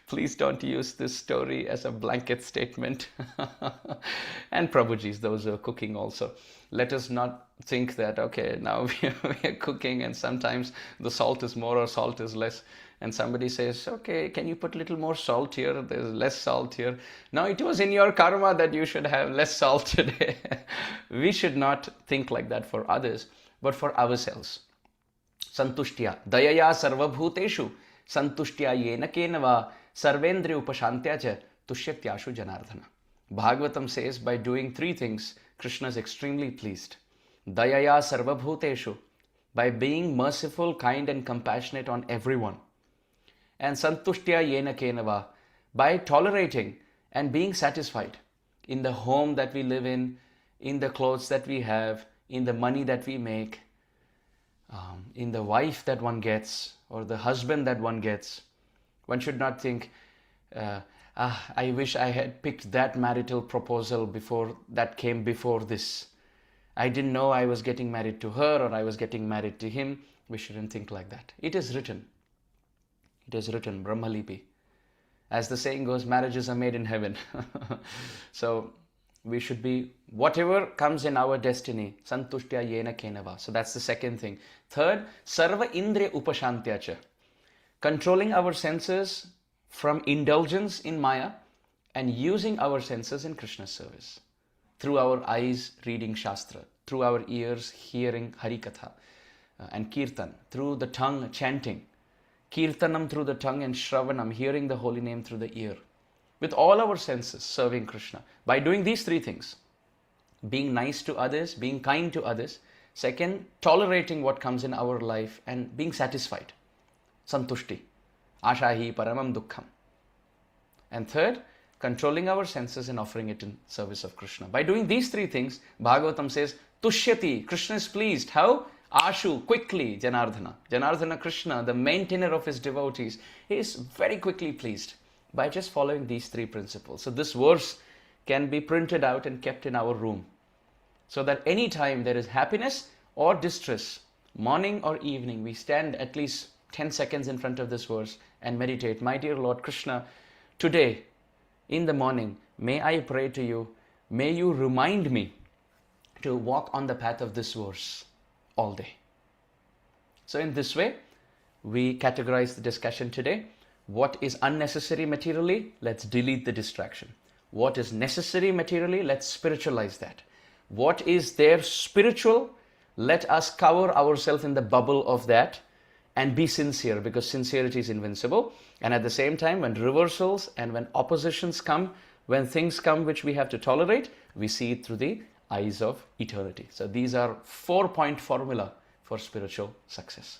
Please don't use this story as a blanket statement. And Prabhuji's, those who are cooking also. Let us not think that, okay, now we are cooking and sometimes the salt is more or salt is less. And somebody says, okay, can you put a little more salt here? There's less salt here. No, it was in your karma that you should have less salt today. We should not think like that for others, but for ourselves. Santushtya dayaya sarvabhuteshu santushtya yena kenava sarvendriya upashantya cha tushyatyashu janardhana. Bhagavatam says by doing three things, Krishna is extremely pleased. Dayaya sarvabhuteshu, by being merciful, kind and compassionate on everyone. And santushtya yena kenava, by tolerating and being satisfied in the home that we live in the clothes that we have, in the money that we make, in the wife that one gets or the husband that one gets. One should not think, I wish I had picked that marital proposal before that came before this. I didn't know I was getting married to her or I was getting married to him. We shouldn't think like that. It is written. It is written, Brahmalipi. As the saying goes, marriages are made in heaven. So we should be, whatever comes in our destiny, santushtya yena kenava. So that's the second thing. Third, sarva indriya upashantyacha. Controlling our senses from indulgence in Maya and using our senses in Krishna's service. Through our eyes reading Shastra, through our ears hearing Harikatha and Kirtan, through the tongue chanting, Kirtanam through the tongue and Shravanam, hearing the holy name through the ear. With all our senses serving Krishna. By doing these three things, being nice to others, being kind to others. Second, tolerating what comes in our life and being satisfied. Santushti. Ashahi paramam dukkham. And third, controlling our senses and offering it in service of Krishna. By doing these three things, Bhagavatam says, Tushyati, Krishna is pleased. How? Ashu, quickly, Janardhana. Janardhana Krishna, the maintainer of his devotees, he is very quickly pleased by just following these three principles. So this verse can be printed out and kept in our room, so that any time there is happiness or distress, morning or evening, we stand at least 10 seconds in front of this verse and meditate. My dear Lord Krishna, today in the morning, may I pray to you, may you remind me to walk on the path of this verse all day. So in this way, we categorize the discussion today. What is unnecessary materially? Let's delete the distraction. What is necessary materially? Let's spiritualize that. What is there spiritual? Let us cover ourselves in the bubble of that and be sincere, because sincerity is invincible. And at the same time, when reversals and when oppositions come, when things come which we have to tolerate, we see it through the eyes of eternity. So these are 4-point formula for spiritual success.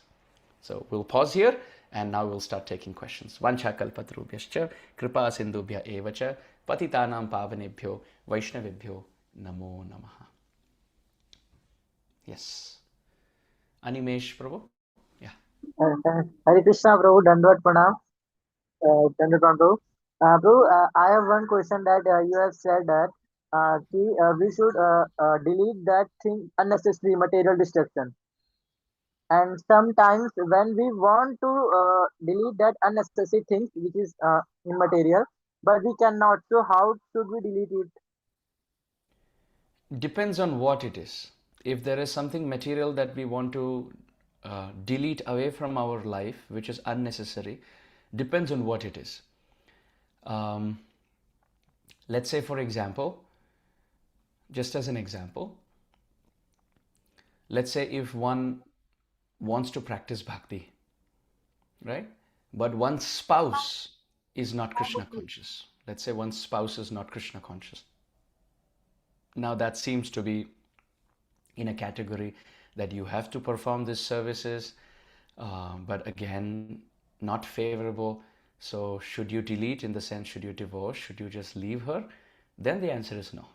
So we'll pause here. And now we'll start taking questions. Vancha kalpatarubhyascha kripa sindhubhya evacha patitanam pavanebhyo vaishnavibhyo namo namaha. Yes. Animesh Prabhu? Yeah. Hare Krishna, Prabhu. Dandavad Pranam. Dandavad Pranam, Prabhu. Prabhu, I have one question that you have said that we should delete that thing, unnecessary material distraction. And sometimes when we want to delete that unnecessary things which is immaterial, but we cannot. So how should we delete it? Depends on what it is. If there is something material that we want to delete away from our life, which is unnecessary, depends on what it is. Let's say, for example, just as an example, let's say if one wants to practice bhakti, right? But one's spouse is not Krishna conscious. Let's say one's spouse is not Krishna conscious. Now that seems to be in a category that you have to perform these services, but again, not favorable. So should you delete, in the sense, should you divorce? Should you just leave her? Then the answer is no.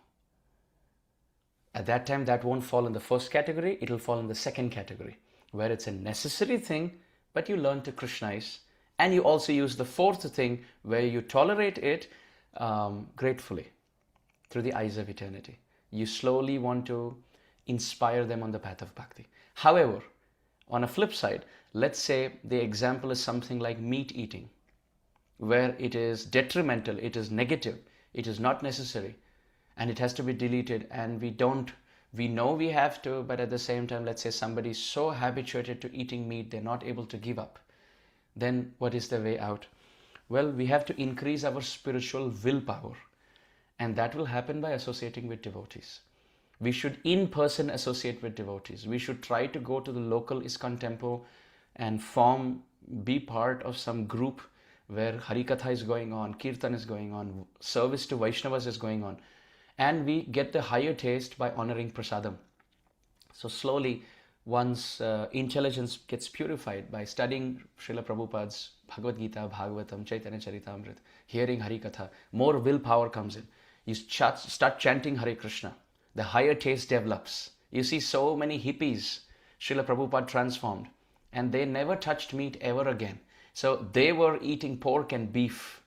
At that time, that won't fall in the first category. It'll fall in the second category, where it's a necessary thing, but you learn to Krishnaize. And you also use the fourth thing, where you tolerate it gratefully through the eyes of eternity. You slowly want to inspire them on the path of bhakti. However, on a flip side, let's say the example is something like meat eating, where it is detrimental, it is negative, it is not necessary, and it has to be deleted, and we know we have to, but at the same time, let's say somebody is so habituated to eating meat, they're not able to give up. Then what is the way out? Well, we have to increase our spiritual willpower, and that will happen by associating with devotees. We should in person associate with devotees. We should try to go to the local ISKCON temple and be part of some group where Harikatha is going on, Kirtan is going on, service to Vaishnavas is going on, and we get the higher taste by honoring prasadam. So slowly, one's intelligence gets purified by studying Srila Prabhupada's Bhagavad Gita, Bhagavatam, Chaitanya Charitamrita, hearing Harikatha. More willpower comes in. You start chanting Hare Krishna. The higher taste develops. You see so many hippies Srila Prabhupada transformed, and they never touched meat ever again. So they were eating pork and beef.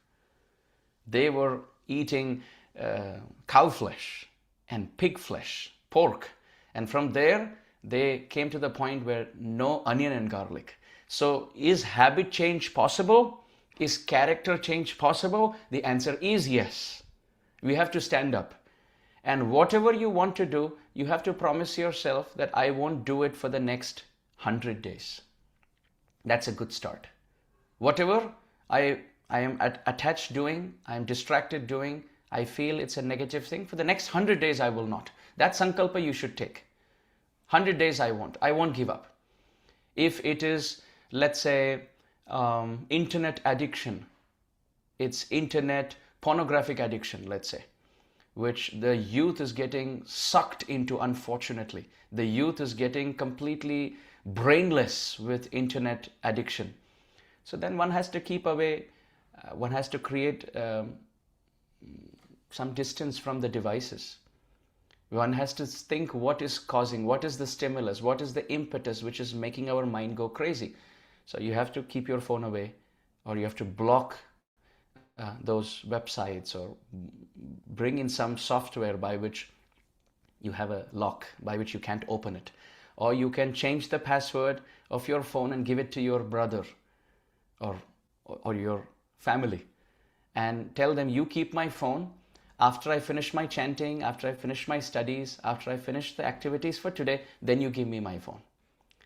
They were eating cow flesh and pig flesh, pork. And from there, they came to the point where no onion and garlic. So is habit change possible? Is character change possible? The answer is yes. We have to stand up. And whatever you want to do, you have to promise yourself that I won't do it for the next 100 days. That's a good start. Whatever I am attached doing, I am distracted doing, I feel it's a negative thing, for the next 100 days I will not. That sankalpa you should take. 100 days I won't give up. If it is, let's say, internet addiction, it's internet pornographic addiction, let's say, which the youth is getting sucked into, unfortunately. The youth is getting completely brainless with internet addiction. So then one has to keep away, one has to create some distance from the devices. One has to think what is causing, what is the stimulus, what is the impetus which is making our mind go crazy. So you have to keep your phone away, or you have to block those websites, or bring in some software by which you have a lock by which you can't open it. Or you can change the password of your phone and give it to your brother or your family and tell them, you keep my phone. After I finish my chanting, after I finish my studies, after I finish the activities for today, then you give me my phone.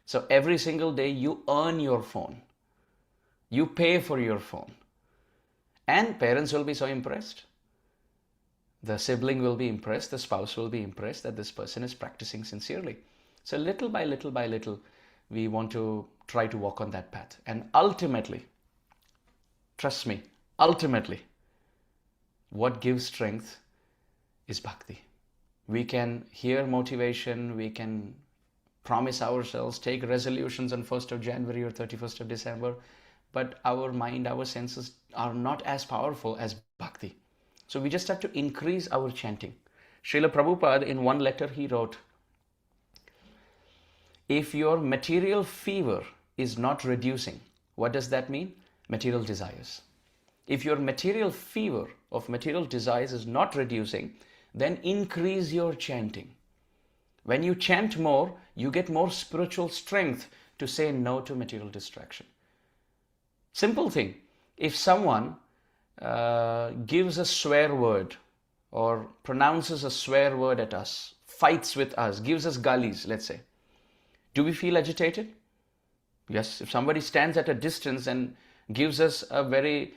So every single day you earn your phone. You pay for your phone. And parents will be so impressed. The sibling will be impressed, the spouse will be impressed that this person is practicing sincerely. So little by little, we want to try to walk on that path. And ultimately, trust me, ultimately, what gives strength is bhakti. We can hear motivation, we can promise ourselves, take resolutions on 1st of January or 31st of December, but our mind, our senses are not as powerful as bhakti. So we just have to increase our chanting. Srila Prabhupada, in one letter, he wrote, if your material fever is not reducing, what does that mean? Material desires. If your material fever of material desires is not reducing, then increase your chanting. When you chant more, you get more spiritual strength to say no to material distraction. Simple thing. If someone gives a swear word or pronounces a swear word at us, fights with us, gives us galis, let's say, do we feel agitated? Yes. If somebody stands at a distance and gives us a very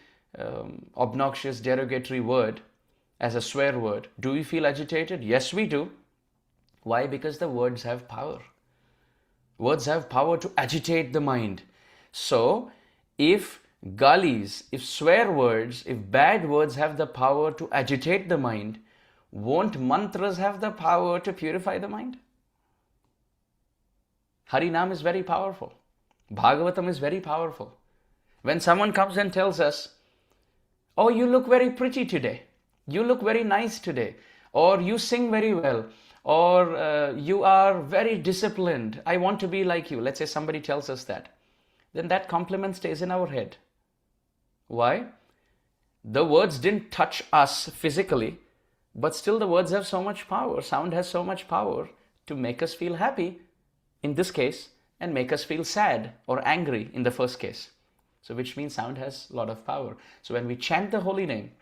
obnoxious, derogatory word as a swear word, do we feel agitated? Yes, we do. Why? Because the words have power. Words have power to agitate the mind. So, if galis, if swear words, if bad words have the power to agitate the mind, won't mantras have the power to purify the mind? Harinam is very powerful. Bhagavatam is very powerful. When someone comes and tells us, oh, you look very pretty today, you look very nice today, or you sing very well, or you are very disciplined, I want to be like you. Let's say somebody tells us that. Then that compliment stays in our head. Why? The words didn't touch us physically, but still the words have so much power. Sound has so much power to make us feel happy. In this case, and make us feel sad or angry in the first case. So which means sound has a lot of power. So when we chant the holy name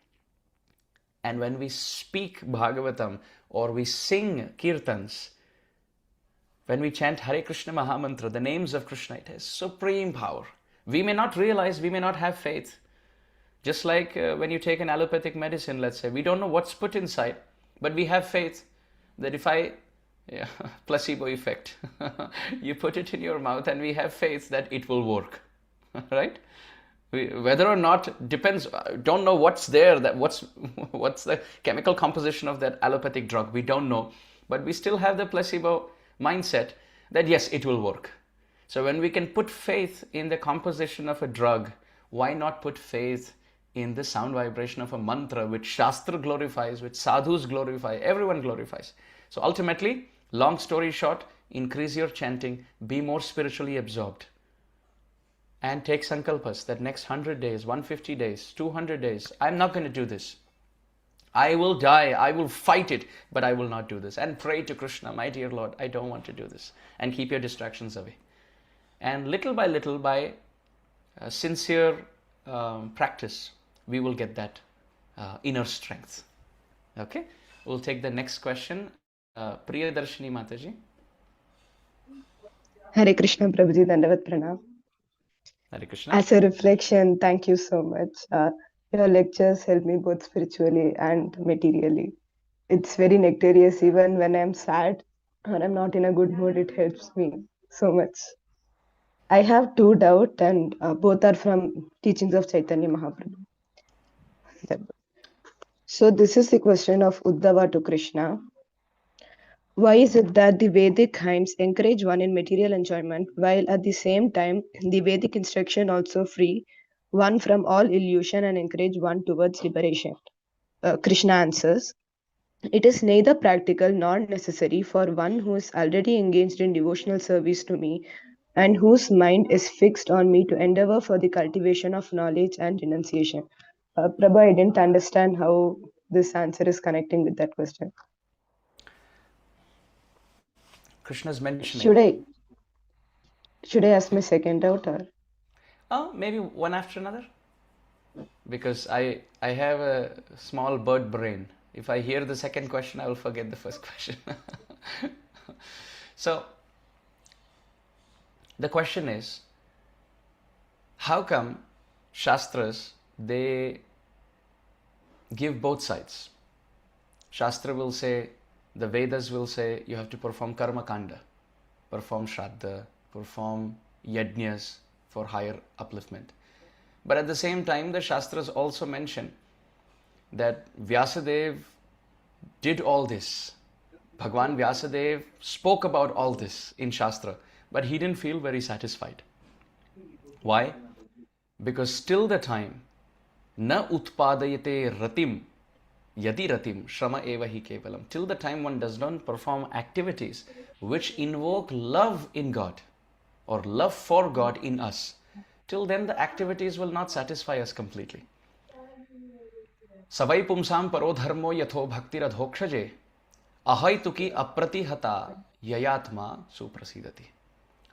and when we speak Bhagavatam or we sing kirtans, when we chant Hare Krishna Mahamantra, the names of Krishna, it has supreme power. We may not realize, we may not have faith. Just like when you take an allopathic medicine, let's say, we don't know what's put inside, but we have faith that if yeah, placebo effect, you put it in your mouth and we have faith that it will work, right? Whether or not depends, don't know what's there, that what's the chemical composition of that allopathic drug, we don't know, but we still have the placebo mindset that yes, it will work. So when we can put faith in the composition of a drug, why not put faith in the sound vibration of a mantra which Shastra glorifies, which sadhus glorify, everyone glorifies. So ultimately, long story short, increase your chanting, be more spiritually absorbed, and take sankalpas that next 100 days, 150 days, 200 days, I'm not going to do this. I will die, I will fight it, but I will not do this. And pray to Krishna, my dear Lord, I don't want to do this. And keep your distractions away. And little, by sincere practice, we will get that inner strength. Okay? We'll take the next question. Priyadarshini Mataji. Hare Krishna Prabhuji, Dandavat Pranam. Hare Krishna. As a reflection, thank you so much. Your lectures help me both spiritually and materially. It's very nectarious. Even when I'm sad or I'm not in a good mood, it helps me so much. I have two doubts, and both are from teachings of Chaitanya Mahaprabhu. So this is the question of Uddhava to Krishna. Why is it that the Vedic hymns encourage one in material enjoyment, while at the same time the Vedic instruction also free one from all illusion and encourage one towards liberation? Krishna answers, it is neither practical nor necessary for one who is already engaged in devotional service to me and whose mind is fixed on me to endeavor for the cultivation of knowledge and renunciation. Prabhu, I didn't understand how this answer is connecting with that question. Krishna's mentioning. Should I ask my second doubt or? Maybe one after another. Because I have a small bird brain. If I hear the second question, I will forget the first question. So, the question is, how come Shastras, they give both sides? Shastra will say, the Vedas will say, you have to perform karma kanda, perform shraddha, perform yajnas for higher upliftment. But at the same time, the Shastras also mention that Vyasadeva did all this. Bhagwan Vyasadeva spoke about all this in Shastra, but he didn't feel very satisfied. Why? Because till the time, na utpadayate ratim, yadi ratim, shrama eva hi kevalam. Till the time one does not perform activities which invoke love in God or love for God in us, till then the activities will not satisfy us completely. Savai pumsam paro dharmo yatho bhakti radhokshaje ahaituki apratihata yayatma suprasidati.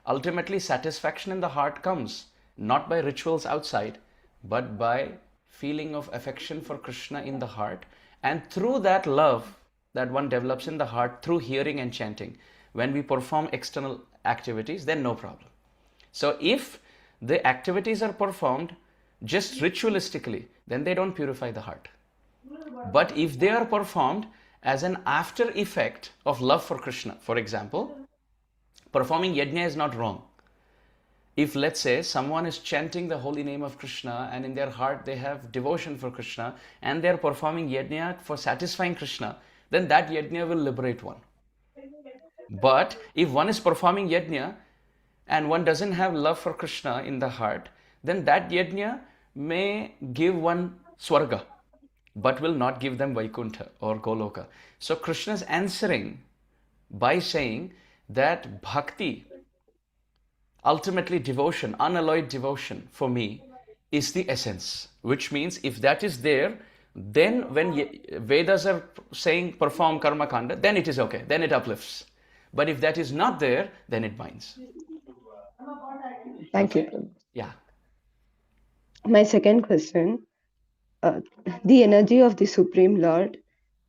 Ultimately, satisfaction in the heart comes not by rituals outside, but by feeling of affection for Krishna in the heart, and through that love that one develops in the heart through hearing and chanting. When we perform external activities, then no problem. So if the activities are performed just ritualistically, then they don't purify the heart. But if they are performed as an after effect of love for Krishna, for example, performing yajna is not wrong. If, let's say, someone is chanting the holy name of Krishna and in their heart they have devotion for Krishna and they are performing yajna for satisfying Krishna, then that yajna will liberate one. But if one is performing yajna and one doesn't have love for Krishna in the heart, then that yajna may give one swarga, but will not give them Vaikuntha or Goloka. So Krishna is answering by saying that bhakti, ultimately devotion, unalloyed devotion for me is the essence. Which means if that is there, then when Vedas are saying perform karma kanda, then it is okay, then it uplifts. But if that is not there, then it binds. Thank you, Okay. Prabhu. Yeah. My second question, uh, the energy of the Supreme Lord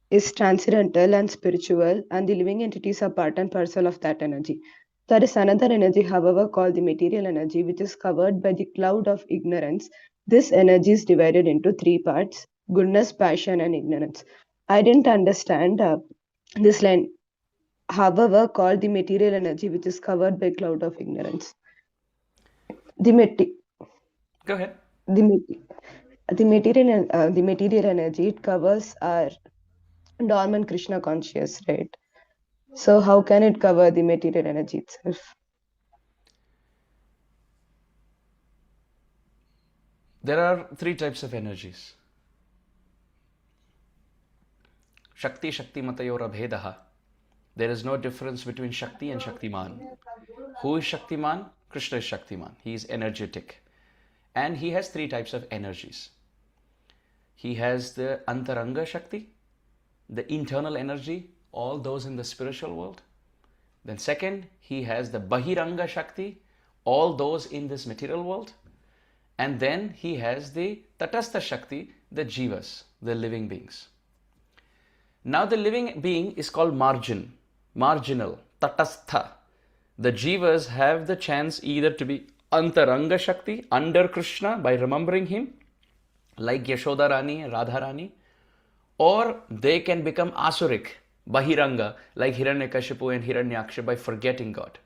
is transcendental and spiritual, and the living entities are part and parcel of that energy. There is another energy, however, called the material energy, which is covered by the cloud of ignorance. This energy is divided into three parts: goodness, passion, and ignorance. I didn't understand this line, however, called the material energy, which is covered by cloud of ignorance. The, mati- Go ahead. the, the material energy, it covers our dormant Krishna conscious, right? So how can it cover the material energy itself? There are three types of energies. Shakti, Shakti Matayor Abhedaha. There is no difference between Shakti and Shaktiman. Who is Shaktiman? Krishna is Shaktiman. He is energetic. And he has three types of energies. He has the Antaranga Shakti, the internal energy, all those in the spiritual world. Then second, he has the Bahiranga Shakti, all those in this material world. And then he has the Tatastha Shakti, the Jivas, the living beings. Now the living being is called marginal, Tatastha. The Jivas have the chance either to be Antaranga Shakti, under Krishna by remembering him, like Yashoda Rani, Radha Rani, or they can become Asuric, Bahiranga, like Hiranyakashipu and Hiranyaksha by forgetting God.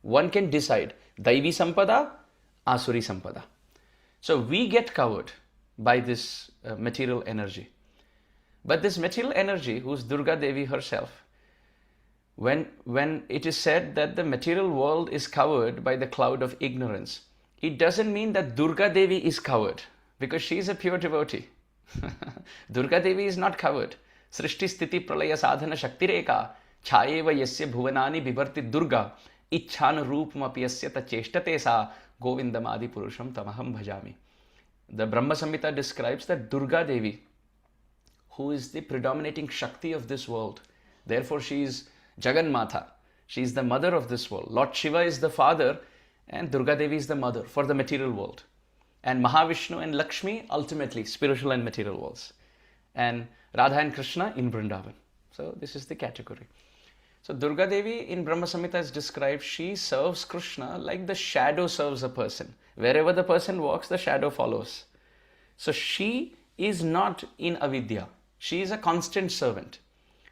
One can decide Daivi Sampada, Asuri Sampada. So we get covered by this material energy. But this material energy, who's Durga Devi herself, when it is said that the material world is covered by the cloud of ignorance, it doesn't mean that Durga Devi is covered, because she is a pure devotee. Durga Devi is not covered. Srishti Sthiti Pralaya Sadhana Shaktireka Chayeva Yasya Bhuvanani Bivarti Durga Ichhan Roopam Apyasya Cheshtate Sa Govindam Adi Purusham Tamaham Bhajami. The Brahma Samhita describes that Durga Devi, who is the predominating Shakti of this world. Therefore, she is Jaganmatha. She is the mother of this world. Lord Shiva is the father, and Durga Devi is the mother for the material world. And Mahavishnu and Lakshmi, ultimately, spiritual and material worlds. And Radha and Krishna in Vrindavan. So, this is the category. So, Durga Devi in Brahma Samhita is described, she serves Krishna like the shadow serves a person. Wherever the person walks, the shadow follows. So, she is not in avidya. She is a constant servant.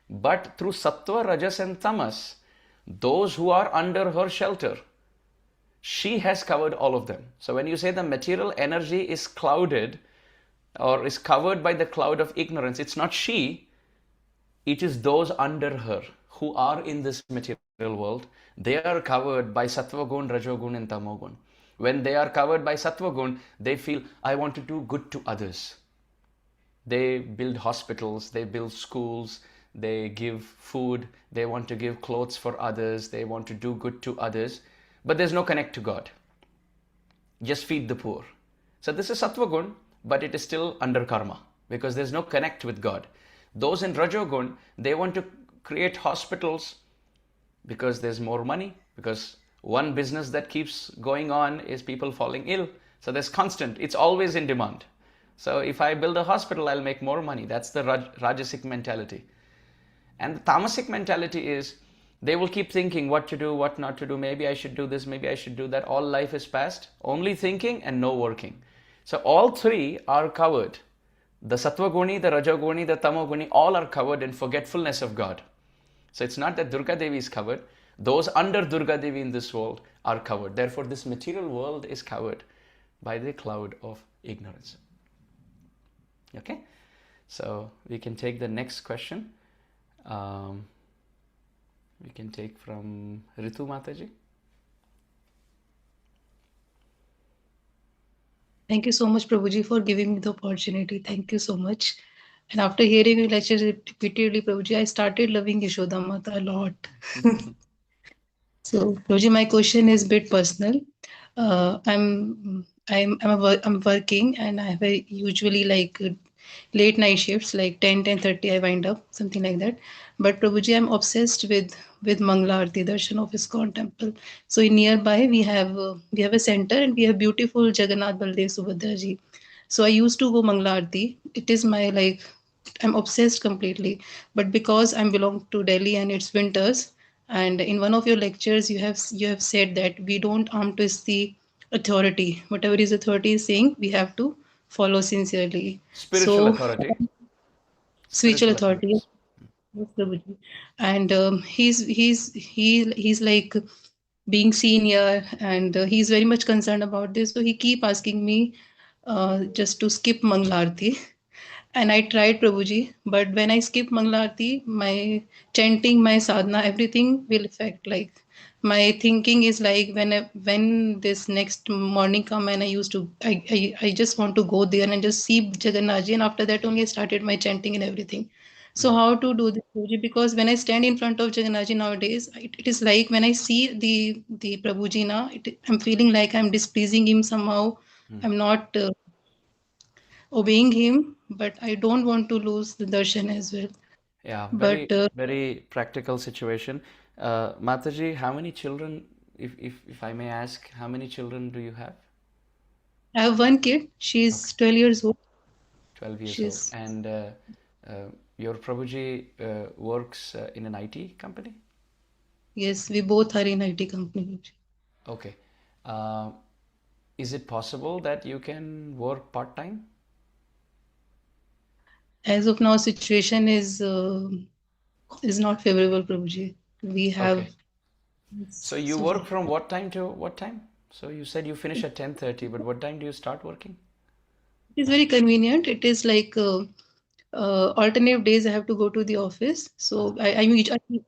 But through sattva, rajas and tamas, those who are under her shelter, she has covered all of them. So when you say the material energy is clouded or is covered by the cloud of ignorance, it's not she, it is those under her who are in this material world. They are covered by sattva gun, rajogun and tamogun. When they are covered by sattva gun, they feel, I want to do good to others. They build hospitals, they build schools, they give food, they want to give clothes for others, they want to do good to others, but there's no connect to God. Just feed the poor. So this is sattva gun, but it is still under karma because there's no connect with God. Those in rajogun, they want to create hospitals because there's more money, because one business that keeps going on is people falling ill. So there's constant, it's always in demand. So if I build a hospital, I'll make more money. That's the Rajasic mentality. And the Tamasic mentality is they will keep thinking what to do, what not to do. Maybe I should do this, maybe I should do that. All life is past, only thinking and no working. So all three are covered. The Sattva-guni, the Rajoguni, the Tamoguni, all are covered in forgetfulness of God. So it's not that Durga Devi is covered. Those under Durga Devi in this world are covered. Therefore, this material world is covered by the cloud of ignorance. Okay, so we can take the next question. We can take from Ritu Mataji. Thank you so much, Prabhuji, for giving me the opportunity. Thank you so much. And after hearing you lecture repeatedly, Prabhuji, I started loving Yashoda Mata a lot. So, Prabhuji, my question is a bit personal. I'm working and I have a usually like late night shifts like 10:30 I wind up, something like that. But Prabhuji, I'm obsessed with Mangla Aarti Darshan of ISKCON temple. So in nearby we have a center and we have beautiful Jagannath Baldev Subhadra ji. So I used to go Mangla Aarti. It is my like I'm obsessed completely. But because I belong to Delhi and it's winters, and in one of your lectures you have said that we don't twist the authority. Whatever is authority is saying, we have to follow sincerely. Spiritual So authority. spiritual Spiritual authority. authorities. Yes, Prabhuji. And he's like being senior, and he's very much concerned about this. So he keep asking me just to skip Manglarti. And I tried Prabhuji, but when I skip Mangalarti, my chanting, my sadhana, everything will affect. Like my thinking is like when this next morning come and I just want to go there and just see Jagannath ji, and after that only I started my chanting and everything. So how to do this, Prabhuji? Because when I stand in front of Jagannath ji nowadays, it is like when I see the Prabhuji now, I'm feeling like I'm displeasing him somehow. I'm not obeying him, but I don't want to lose the darshan as well. Yeah, But very practical situation. Mataji, how many children, if I may ask, how many children do you have? I have one kid. Okay, She's 12 years old. 12 years old. She's And your Prabhuji works in an IT company? Yes, we both are in IT company. Okay. Uh, is it possible that you can work part-time? As of now, situation is not favorable, Prabhuji. We have Okay. So you so work from what time to what time? So you said you finish at 10:30, but what time do you start working? it is very convenient. It is like alternate days I have to go to the office. So I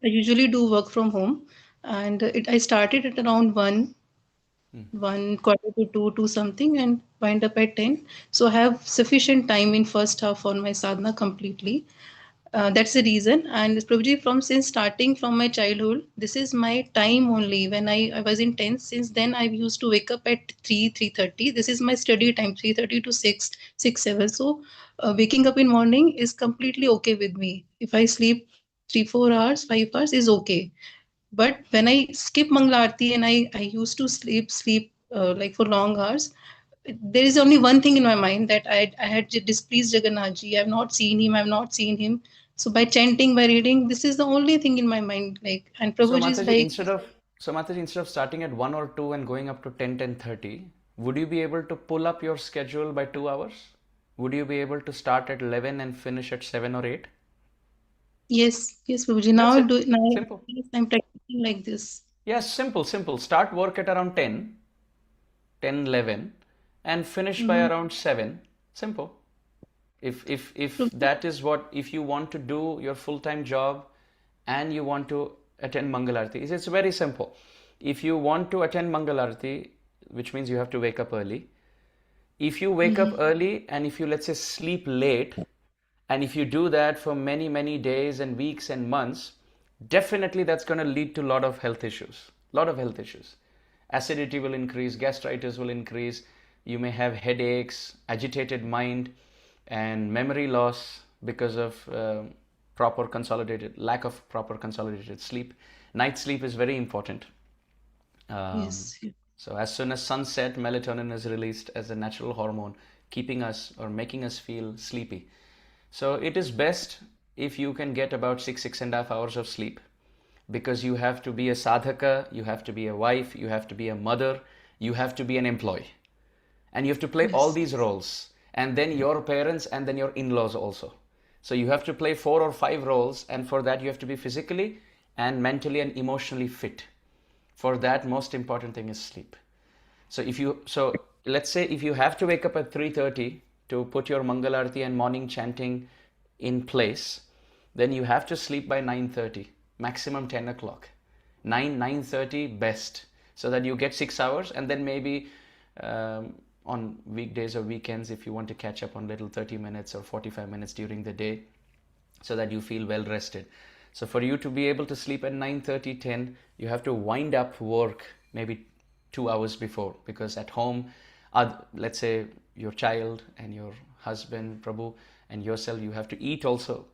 usually do work from home, and I started at around one quarter to two something and wind up at 10. So I have sufficient time in first half for my sadhana completely. That's the reason. And Prabhuji, from since starting from my childhood, this is my time only. When I was in 10th, since then I used to wake up at 3:30. This is my study time, 3:30 to 7. So waking up in morning is completely okay with me. If I sleep 3 4 hours, 5 hours is okay. But when I skip Mangalarti and I used to sleep like for long hours, there is only one thing in my mind that I had displeased Jagannath ji. I've not seen him. I've not seen him. So by chanting, by reading, this is the only thing in my mind. Like, and So Prabhuji is Mataji, like, instead of starting at 1 or 2 and going up to 10:30, would you be able to pull up your schedule by 2 hours? Would you be able to start at 11 and finish at 7 or 8? yes, Prabhuji. That's it. Now Simple. yes, I'm practicing like this. Yes, simple. Start work at around 10, 11, and finish by Mm-hmm. around 7. Simple. If that is what, if you want to do your full-time job and you want to attend Mangalarti, it's very simple. If you want to attend Mangalarti, which means you have to wake up early. If you wake up Mm-hmm. early and if you, let's say, sleep late, and if you do that for many days and weeks and months, definitely that's going to lead to a lot of health issues. Lot of health issues. Acidity will increase, gastritis will increase, you may have headaches, agitated mind, and memory loss because of lack of proper consolidated sleep. Night sleep is very important. Um, Yes. so as soon as sunset, melatonin is released as a natural hormone, keeping us or making us feel sleepy. So it is best if you can get about 6.5 hours of sleep, because you have to be a sadhaka, you have to be a wife, you have to be a mother, you have to be an employee, and you have to play all Yes. these roles, and then your parents, and then your in-laws also. So you have to play 4 or 5 roles, and for that you have to be physically and mentally and emotionally fit. For that, most important thing is sleep. So let's say if you have to wake up at 3:30 to put your Mangalarti and morning chanting in place, then you have to sleep by 9:30, maximum 10 o'clock. 9:30 best, so that you get 6 hours, and then maybe on weekdays or weekends, if you want to catch up on little 30 minutes or 45 minutes during the day, so that you feel well rested. So for you to be able to sleep at 9:30, 10, you have to wind up work maybe 2 hours before, because at home, let's say your child and your husband, Prabhu, and yourself, you have to eat also.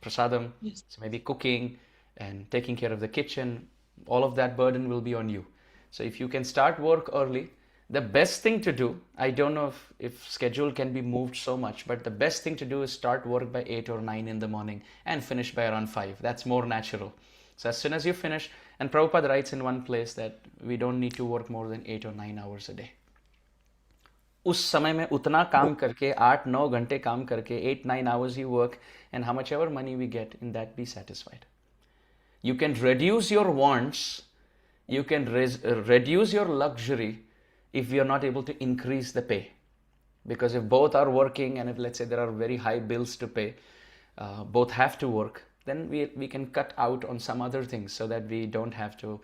Prasadam, Yes. so maybe cooking and taking care of the kitchen, all of that burden will be on you. So if you can start work early, the best thing to do, I don't know if schedule can be moved so much, but the best thing to do is start work by 8 or 9 in the morning and finish by around 5. That's more natural. So as soon as you finish, and Prabhupada writes in one place that we don't need to work more than 8 or 9 hours a day. उस समय में उतना काम करके 8-9 घंटे काम करके 8-9 hours you work, and how much ever money we get, in that be satisfied. You can reduce your wants, you can reduce your luxury if you are not able to increase the pay. Because if both are working, and if let's say there are very high bills to pay, both have to work, then we can cut out on some other things so that we don't have to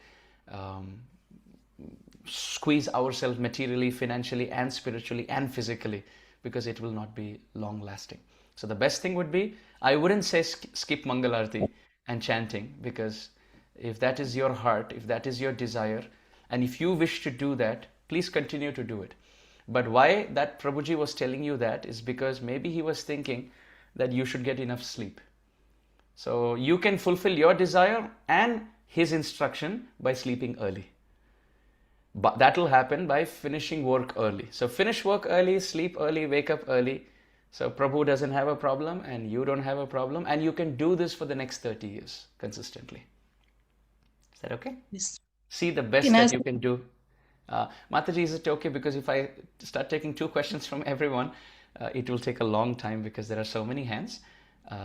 squeeze ourselves materially, financially, and spiritually, and physically, because it will not be long lasting. So the best thing would be, I wouldn't say skip Mangalarti and chanting, because if that is your heart, if that is your desire, and if you wish to do that, please continue to do it. But why that Prabhuji was telling you that is because maybe he was thinking that you should get enough sleep. So you can fulfill your desire and his instruction by sleeping early. But that will happen by finishing work early. So finish work early, sleep early, wake up early. So Prabhu doesn't have a problem and you don't have a problem, and you can do this for the next 30 years consistently. Is that okay? Yes. See the best Can I that ask- you can do. Mataji, is it okay? Because if I start taking 2 questions from everyone, it will take a long time because there are so many hands.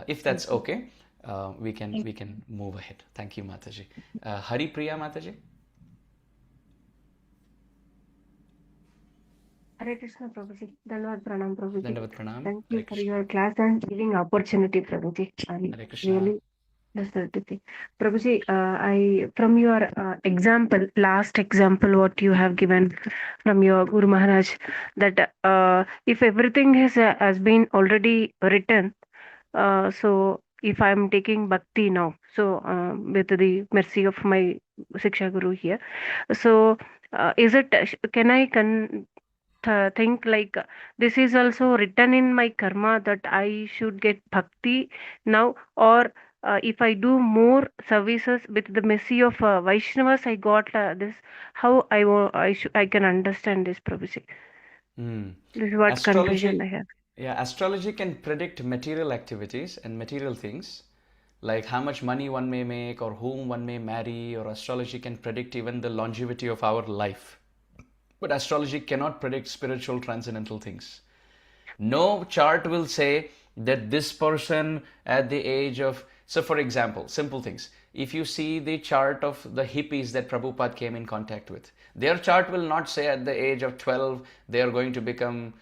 If that's okay, we can move ahead. Thank you, Mataji. Hari Priya, Mataji. Hare Krishna, Prabhuji. Dandavad Pranam, Prabhuji. Dandavat Pranam. Thank Hare you for Krishna. your class and giving opportunity, Prabhuji. I'm Hare Krishna. really deserved to think. Prabhuji, from your example, last example, what you have given from your Guru Maharaj, that if everything has been already written, so if I'm taking bhakti now, so with the mercy of my Siksha Guru here, so is it, can I think like this is also written in my karma that I should get bhakti now, or if I do more services with the mercy of Vaishnavas, I got this. How I can understand this, Prabhuji? This is what confusion I have. Yeah, astrology can predict material activities and material things, like how much money one may make or whom one may marry, or astrology can predict even the longevity of our life. But astrology cannot predict spiritual transcendental things. No chart will say that this person at the age of, so for example, simple things. If you see the chart of the hippies that Prabhupada came in contact with, their chart will not say at the age of 12 they are going to become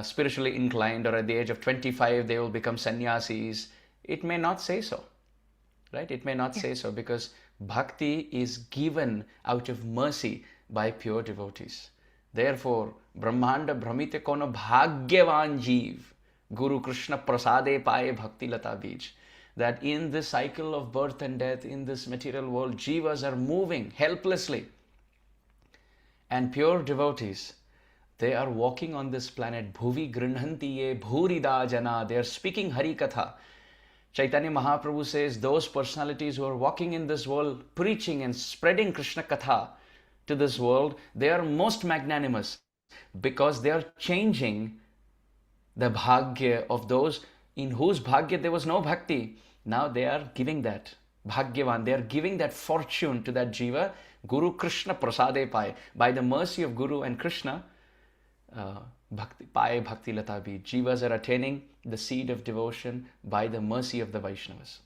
spiritually inclined, or at the age of 25 they will become sannyasis. It may not say so, right? It may not say so, because bhakti is given out of mercy by pure devotees. Therefore, Brahmanda Brahmite kono bhagyavan jeev, Guru Krishna prasade paye bhakti lata bij. That in this cycle of birth and death, in this material world, jivas are moving helplessly. And pure devotees, they are walking on this planet. Bhuvi grinhanti ye bhurida jana. They are speaking Hari Katha. Chaitanya Mahaprabhu says those personalities who are walking in this world, preaching and spreading Krishna Katha to this world, they are most magnanimous, because they are changing the bhagya of those in whose bhagya there was no bhakti. Now they are giving that bhagyavan, they are giving that fortune to that jiva. Guru Krishna prasade paye. By the mercy of Guru and Krishna, bhakti paye bhakti lata bhi. Jivas are attaining the seed of devotion by the mercy of the Vaishnavas.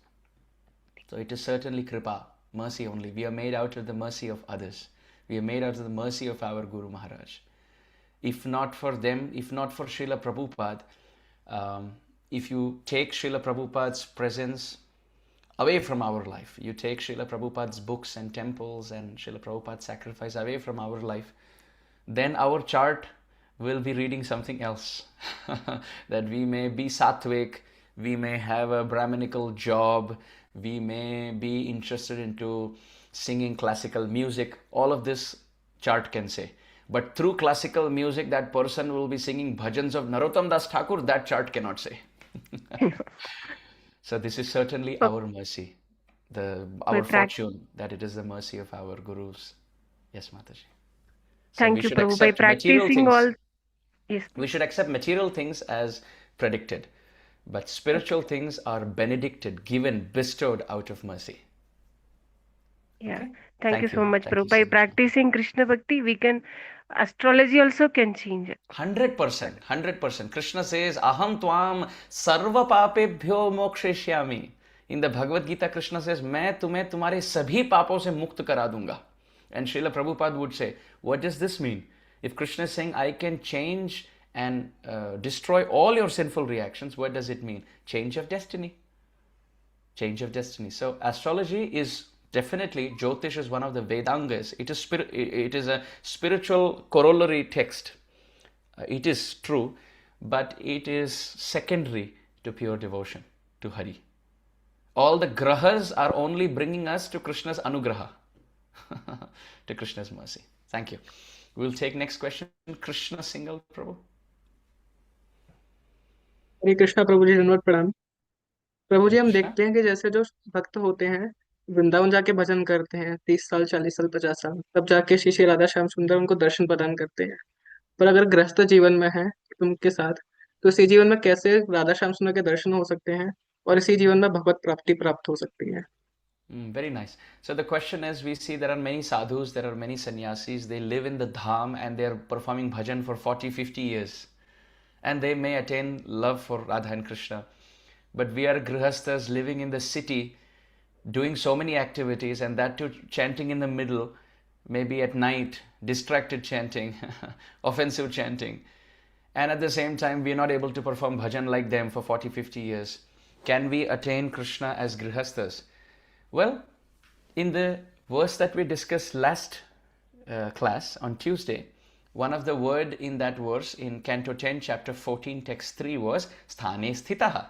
So it is certainly kripa, mercy only. We are made out of the mercy of others. We are made out of the mercy of our Guru Maharaj. If not for them, if not for Srila Prabhupada, if you take Srila Prabhupada's presence away from our life, you take Srila Prabhupada's books and temples and Srila Prabhupada's sacrifice away from our life, then our chart will be reading something else. That we may be sattvic, we may have a Brahminical job, we may be interested into singing classical music. All of this chart can say. But through classical music, that person will be singing bhajans of Narottam Das Thakur, that chart cannot say. So this is certainly So our mercy, by our prac- fortune that it is the mercy of our gurus. Yes, Mataji. So we Thank you, should Prabhu. By accept material practicing things. all, yes, We please. should accept material things as predicted, but Okay. spiritual things are benedicted, given, bestowed out of mercy. Yeah. Okay? Thank you Thank so you. much, Thank Prabhu. you so By much. practicing Krishna Bhakti, we can, astrology also can change it. 100%, 100%. Krishna says, Aham tvam sarva papebhyo mokshishyami. In the Bhagavad Gita, Krishna says, मैं तुम्हें तुम्हारे सभी पापों से मुक्त करा दूंगा. And Srila Prabhupada would say, what does this mean? If Krishna is saying, I can change and destroy all your sinful reactions, what does it mean? Change of destiny. Change of destiny. So astrology is definitely, Jyotish is one of the Vedangas. It is a spiritual corollary text. It is true, but it is secondary to pure devotion to Hari. All the grahas are only bringing us to Krishna's anugraha, to Krishna's mercy. Thank you. We'll take next question. Krishna Single Prabhu. हरे कृष्णा प्रभु जी, धन्यवाद प्रणाम। प्रभु जी, Hare हम Krishna. देखते हैं कि जैसे जो भक्त होते हैं वृंदावन जाके भजन करते हैं 30 साल 40 साल 50 साल, तब जाके श्री श्री राधा श्याम सुंदर उनको दर्शन प्रदान करते हैं। पर अगर गृहस्थ जीवन में है उनके साथ, तो इसी जीवन में कैसे राधा श्याम सुंदर के दर्शन हो सकते हैं और इसी जीवन में भगवत प्राप्ति प्राप्त हो सकती है? Very nice. So the question is, we see there are many sadhus, there are many sannyasis, they live in the dham and they are performing bhajan for 40, 50 years. And they may attain love for Radha and Krishna. But we are grihasthas living in the city, doing so many activities, and that too chanting in the middle, maybe at night, distracted chanting, offensive chanting. And at the same time, we are not able to perform bhajan like them for 40, 50 years. Can we attain Krishna as grihasthas? Well, in the verse that we discussed last class on Tuesday, one of the word in that verse in Canto 10, chapter 14, text 3 was sthane sthitaha.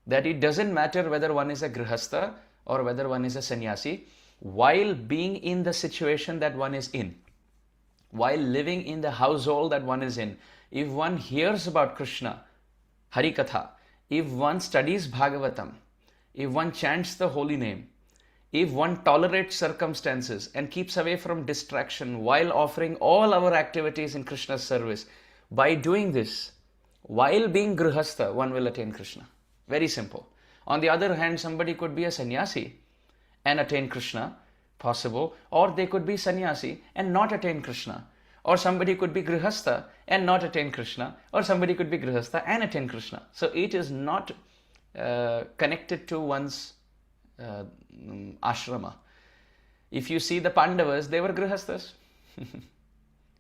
That it doesn't matter whether one is a grihastha or whether one is a sannyasi, while being in the situation that one is in, while living in the household that one is in, if one hears about Krishna, Hari Katha, if one studies Bhagavatam, if one chants the holy name, if one tolerates circumstances and keeps away from distraction while offering all our activities in Krishna's service, by doing this, while being grihastha, one will attain Krishna. Very simple. On the other hand, somebody could be a sannyasi and attain Krishna, possible, or they could be sannyasi and not attain Krishna, or somebody could be grihastha and not attain Krishna, or somebody could be grihastha and attain Krishna. So it is not connected to one's ashrama. If you see the Pandavas, they were grihasthas.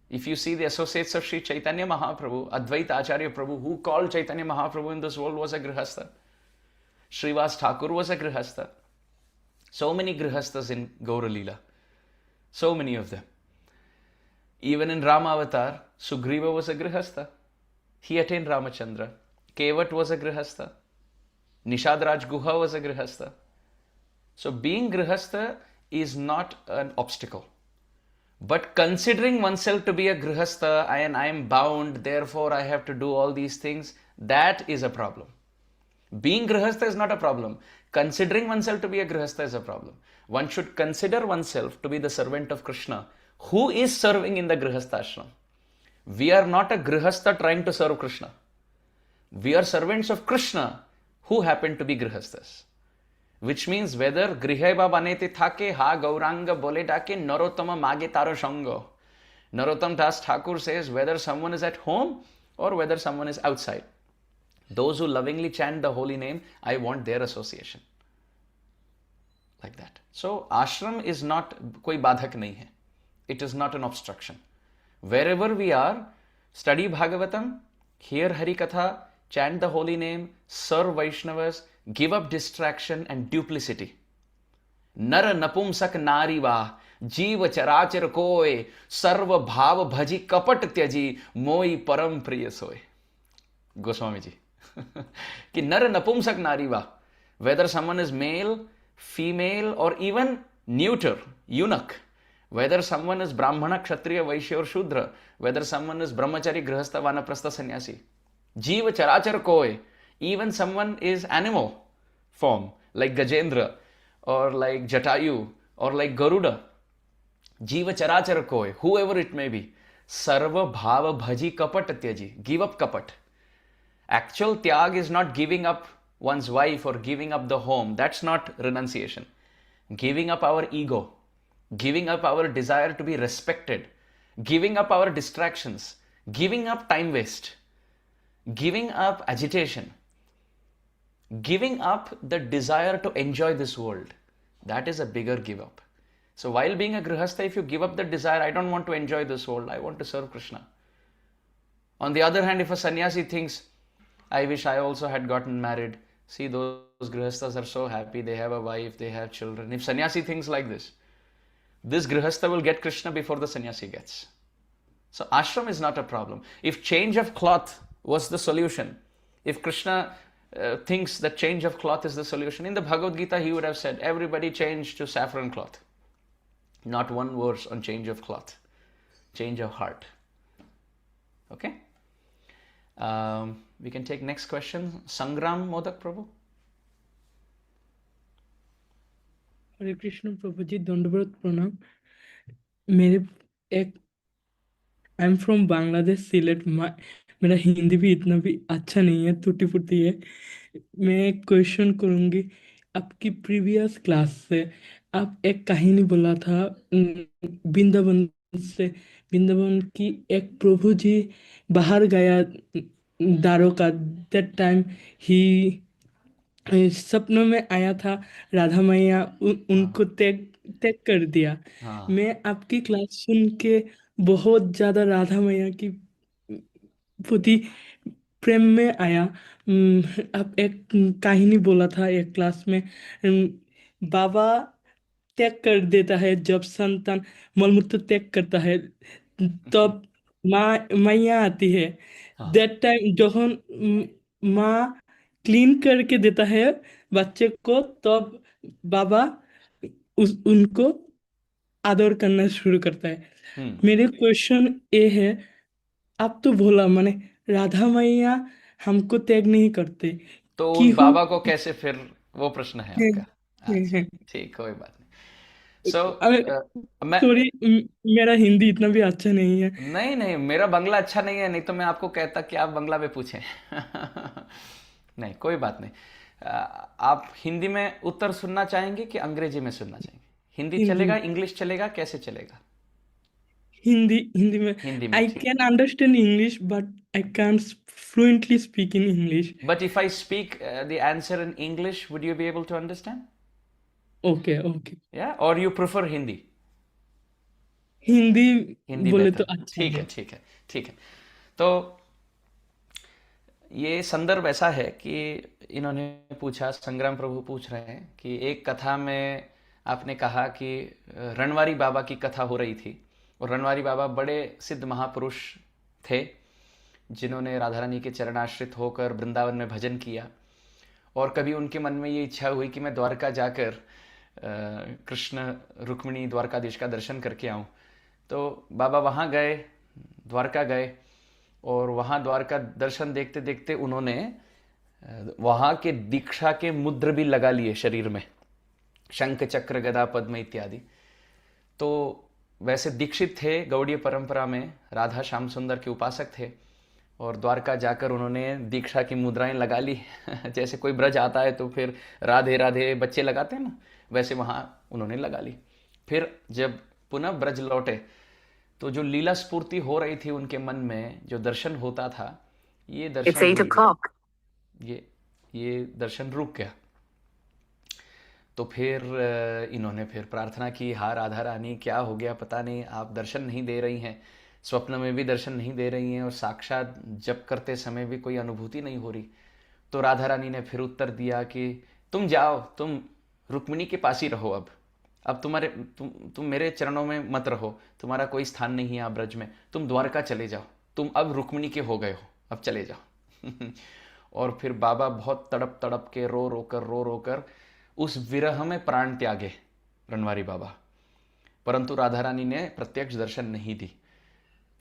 If you see the associates of Sri Chaitanya Mahaprabhu, Advaita Acharya Prabhu, who called Chaitanya Mahaprabhu in this world, was a grihastha. Srivas Thakur was a grihastha. So many grihasthas in Gaura Leela. So many of them. Even in Rama Avatar, Sugriva was a grihastha. He attained Ramachandra. Kevat was a grihastha. Nishadraj Guha was a grihastha. So being grihastha is not an obstacle. But considering oneself to be a grihastha and I am bound, therefore I have to do all these things, that is a problem. Being grihastha is not a problem. Considering oneself to be a grihastha is a problem. One should consider oneself to be the servant of Krishna, who is serving in the grihastha ashram. We are not a grihastha trying to serve Krishna. We are servants of Krishna who happen to be grihasthas. Which means whether grihaiba banete thake ha gauranga bole dake narottama mage taro shango. Narottam Das Thakur says whether someone is at home or whether someone is outside, those who lovingly chant the holy name, I want their association. Like that. So ashram is not koi badhak nahi hai. It is not an obstruction. Wherever we are, study Bhagavatam, hear Hari Katha, chant the holy name, serve Vaishnavas, give up distraction and duplicity. Nara napumsak nari va, जीव चराचर कोय, सर्व भाव भजी कपट त्यजी, मोई परम प्रिय सोय. Goswami ji. कि नर नपुंसक नारी वा, whether someone is male, female or even neuter, eunuch, whether someone is brahmana, kshatriya, vaishya or shudra, whether someone is brahmachari, grihastha, vanaprastha, sannyasi, जीव चराचर कोय, Even someone is animal form, like Gajendra, or like Jatayu, or like Garuda, Jiva Charachar Koi, whoever it may be, Sarva Bhava Bhaji Kapat Tyaji, give up Kapat. Actual Tyag is not giving up one's wife or giving up the home. That's not renunciation. Giving up our ego, giving up our desire to be respected, giving up our distractions, giving up time waste, giving up agitation, giving up the desire to enjoy this world. That is a bigger give up. So while being a grihastha, if you give up the desire, I don't want to enjoy this world, I want to serve Krishna. On the other hand, if a sannyasi thinks, I wish I also had gotten married. See, those grihasthas are so happy, they have a wife, they have children. If sannyasi thinks like this grihastha will get Krishna before the sannyasi gets. So ashram is not a problem. If change of cloth was the solution, if Krishna thinks that change of cloth is the solution, in the Bhagavad Gita he would have said, everybody change to saffron cloth. Not one verse on change of cloth, change of heart. Okay? We can take next question. Sangram Modak Prabhu. हरे कृष्ण प्रभु जी, दंडवत प्रणाम। मेरे एक I am from Bangladesh, Sylhet. मेरा हिंदी भी इतना भी अच्छा नहीं है, टूटी फूटी है। मैं एक क्वेश्चन करूंगी। आपकी प्रीवियस क्लास से आप एक कहानी बोला था वृंदावन से। वृंदावन की एक प्रभु जी बाहर गया द्वारका। दैट टाइम ही सपनों में आया था, राधा मैया उनको त्याग त्याग कर दिया। हाँ, मैं आपकी क्लास सुन के बहुत ज्यादा राधा मैया की प्रति प्रेम में आया। आप एक कहानी बोला था एक क्लास में, बाबा त्याग कर देता है जब संतान मलमूत्र त्याग करता है, तब माँ मैया आती है। हाँ, दैट टाइम जখন माँ क्लीन करके देता है बच्चे को, तब बाबा उनको आदर करना शुरू करता है। मेरे क्वेश्चन ये है, आप तो बोला माने राधा मैया हमको त्याग नहीं करते, तो उन क्यों? बाबा को कैसे फिर, वो प्रश्न है आपका। अच्छा, ठीक, कोई बात नहीं। सो मैं सॉरी, मेरा हिंदी इतना भी अच्छा नहीं है। नहीं, मेरा बंगला अच्छा नहीं है, नहीं तो मैं आपको कहता कि आप बंगला में पूछें। नहीं, कोई बात नहीं। आप हिंदी में उत्तर सुनना चाहेंगे कि अंग्रेजी में सुनना चाहेंगे? हिंदी हिंदी चलेगा, में। इंग्लिश चलेगा, कैसे चलेगा? हिंदी में। हिंदी में, आई ठीक। Can understand English but I can't fluently speak in English. But if I speak the answer in English, would you be able to understand? Okay. Yeah, or you prefer Hindi? Hindi Hindi बोले बेहतर तो है। अच्छा ठीक है। है, ठीक है, ठीक है। तो ये संदर्भ ऐसा है कि इन्होंने पूछा, संग्राम प्रभु पूछ रहे हैं कि एक कथा में आपने कहा कि रणवारी बाबा की कथा हो रही थी, और रणवारी बाबा बड़े सिद्ध महापुरुष थे जिन्होंने राधा रानी के चरणाश्रित होकर वृंदावन में भजन किया, और कभी उनके मन में ये इच्छा हुई कि मैं द्वारका जाकर कृष्ण रुक्मिणी द्वारकाधीश का दर्शन करके आऊँ। तो बाबा वहाँ गए, द्वारका गए, और वहाँ द्वारका दर्शन देखते देखते उन्होंने वहाँ के दीक्षा के मुद्र भी लगा लिए शरीर में, शंख चक्र गदा पद्म इत्यादि। तो वैसे दीक्षित थे गौड़ीय परंपरा में, राधा श्याम सुंदर के उपासक थे, और द्वारका जाकर उन्होंने दीक्षा की मुद्राएं लगा ली। जैसे कोई ब्रज आता है तो फिर राधे राधे बच्चे लगाते हैं ना, वैसे वहाँ उन्होंने लगा ली। फिर जब पुनः ब्रज लौटे तो जो लीला स्फूर्ति हो रही थी उनके मन में, जो दर्शन होता था, ये दर्शन रुक गया। ये दर्शन रुक गया। तो फिर इन्होंने फिर प्रार्थना की, हा राधा रानी क्या हो गया पता नहीं, आप दर्शन नहीं दे रही हैं, स्वप्न में भी दर्शन नहीं दे रही हैं, और साक्षात जप करते समय भी कोई अनुभूति नहीं हो रही। तो राधा रानी ने फिर उत्तर दिया कि तुम जाओ, तुम रुक्मिणी के पास ही रहो, अब तुम मेरे चरणों में मत रहो, तुम्हारा कोई स्थान नहीं है अब ब्रज में, तुम द्वारका चले जाओ, तुम अब रुक्मिणी के हो गए हो, अब चले जाओ। और फिर बाबा बहुत तड़प तड़प के रो रो कर उस विरह में प्राण त्यागे रणवारी बाबा, परंतु राधा रानी ने प्रत्यक्ष दर्शन नहीं दी।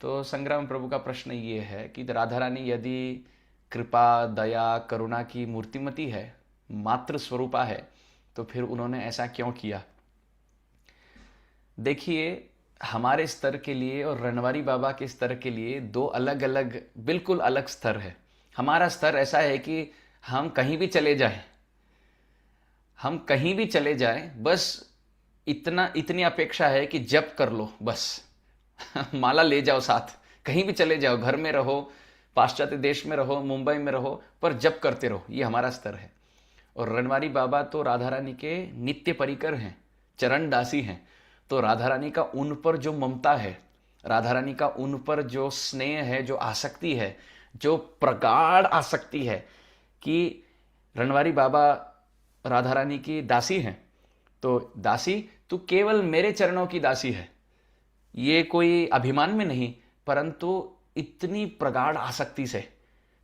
तो संग्राम प्रभु का प्रश्न ये है कि राधा रानी यदि कृपा, दया, करुणा की मूर्तिमती है, मातृ स्वरूपा है, तो फिर उन्होंने ऐसा क्यों किया? देखिए, हमारे स्तर के लिए और रनवारी बाबा के स्तर के लिए दो अलग अलग, बिल्कुल अलग स्तर है। हमारा स्तर ऐसा है कि हम कहीं भी चले जाएं, हम कहीं भी चले जाएं, बस इतनी अपेक्षा है कि जप कर लो बस। माला ले जाओ साथ, कहीं भी चले जाओ, घर में रहो, पाश्चात्य देश में रहो, मुंबई में रहो, पर जप करते रहो। ये हमारा स्तर है। और रणवारी बाबा तो राधा रानी के नित्य परिकर हैं, चरण दासी हैं। तो राधा रानी का उन पर जो ममता है, राधा रानी का उन पर जो स्नेह है, जो आसक्ति है, जो प्रगाढ़ आसक्ति है कि रणवारी बाबा राधा रानी की दासी हैं। तो दासी, तू केवल मेरे चरणों की दासी है, ये कोई अभिमान में नहीं, परंतु इतनी प्रगाढ़ आसक्ति से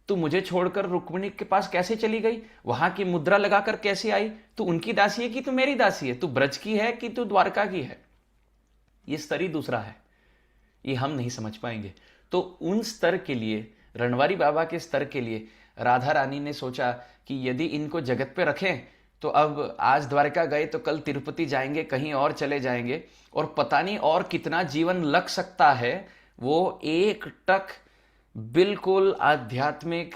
तू मुझे छोड़कर रुक्मिणी के पास कैसे चली गई, वहां की मुद्रा लगाकर कैसे आई? तू उनकी दासी है कि तू मेरी दासी है? तू ब्रज की है कि तू द्वारका की है? ये स्तर ही दूसरा है, ये हम नहीं समझ पाएंगे। तो उन स्तर के लिए, रणवारी बाबा के स्तर के लिए राधा रानी ने सोचा कि यदि इनको जगत पे रखें तो अब आज द्वारका गए तो कल तिरुपति जाएंगे, कहीं और चले जाएंगे, और पता नहीं और कितना जीवन लग सकता है। वो एक टक बिल्कुल आध्यात्मिक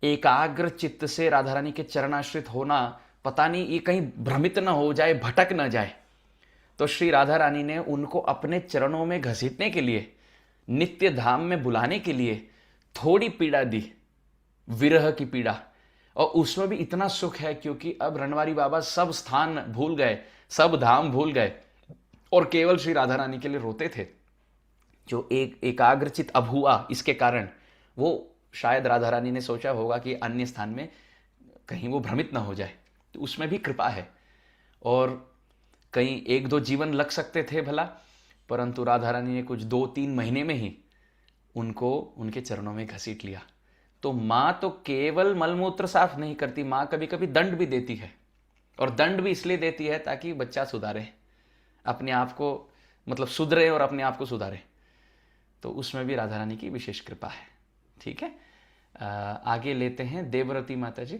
एकाग्र चित्त से राधा रानी के चरणाश्रित होना, पता नहीं ये कहीं भ्रमित न हो जाए, भटक न जाए। तो श्री राधा रानी ने उनको अपने चरणों में घसीटने के लिए, नित्य धाम में बुलाने के लिए थोड़ी पीड़ा दी, विरह की पीड़ा। और उसमें भी इतना सुख है क्योंकि अब रणवारी बाबा सब स्थान भूल गए, सब धाम भूल गए, और केवल श्री राधा रानी के लिए रोते थे। जो एक एकाग्रचित अब हुआ, इसके कारण वो शायद राधा रानी ने सोचा होगा कि अन्य स्थान में कहीं वो भ्रमित ना हो जाए। तो उसमें भी कृपा है। और कहीं 1-2 जीवन लग सकते थे भला, परंतु राधा रानी ने कुछ 2-3 महीने में ही उनको उनके चरणों में घसीट लिया। तो माँ तो केवल मलमूत्र साफ नहीं करती, माँ कभी कभी दंड भी देती है। और दंड भी इसलिए देती है ताकि बच्चा सुधारे, अपने आप को, मतलब सुधरे और अपने आप को सुधारे। तो उसमें भी राधा रानी की विशेष कृपा है। ठीक है, आगे लेते हैं देवव्रती माता जी।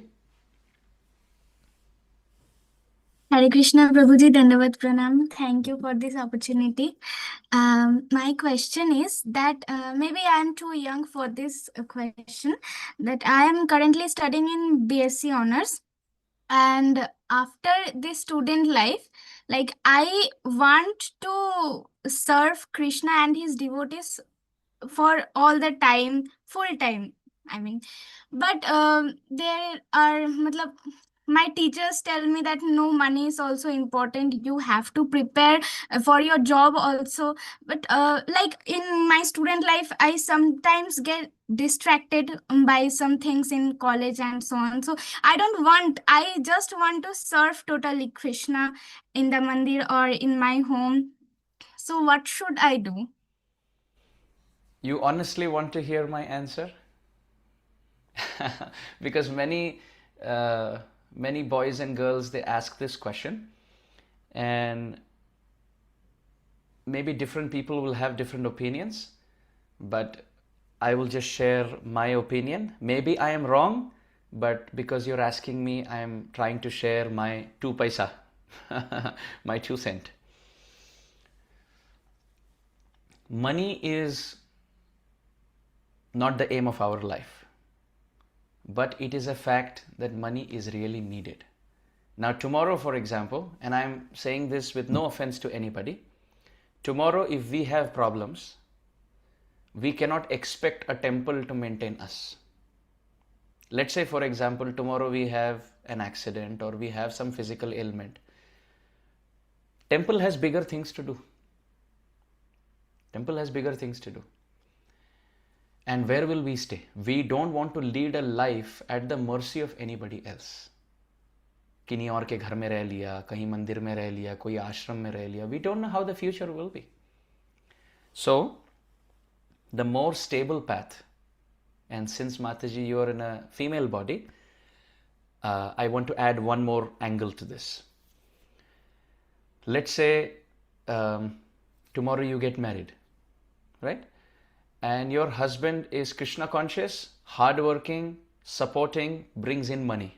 Hare Krishna, Prabhuji, Dandavat Pranam. Thank you for this opportunity. My question is that maybe I am too young for this question. That I am currently studying in BSc Honors, and after this student life, like I want to serve Krishna and his devotees for all the time, full time. I mean, but there are, matlab, my teachers tell me that no, money is also important. You have to prepare for your job also. But like in my student life, I sometimes get distracted by some things in college and so on. So I just want to serve totally Krishna in the mandir or in my home. So what should I do? You honestly want to hear my answer? Because many boys and girls, they ask this question, and maybe different people will have different opinions, but I will just share my opinion. Maybe I am wrong, but because you're asking me, I am trying to share my 2 paisa, my 2 cent. Money is not the aim of our life, but it is a fact that money is really needed. Now tomorrow, for example, and I'm saying this with no offense to anybody, tomorrow if we have problems, we cannot expect a temple to maintain us. Let's say, for example, tomorrow we have an accident or we have some physical ailment. Temple has bigger things to do. Temple has bigger things to do. And where will we stay? We don't want to lead a life at the mercy of anybody else. किन्हीं और के घर में रह लिया, कहीं मंदिर में रह लिया, कोई आश्रम में रह लिया. We don't know how the future will be. So, the more stable path, and since Mataji, you are in a female body, I want to add one more angle to this. Let's say tomorrow you get married, right? And your husband is Krishna conscious, hardworking, supporting brings in money,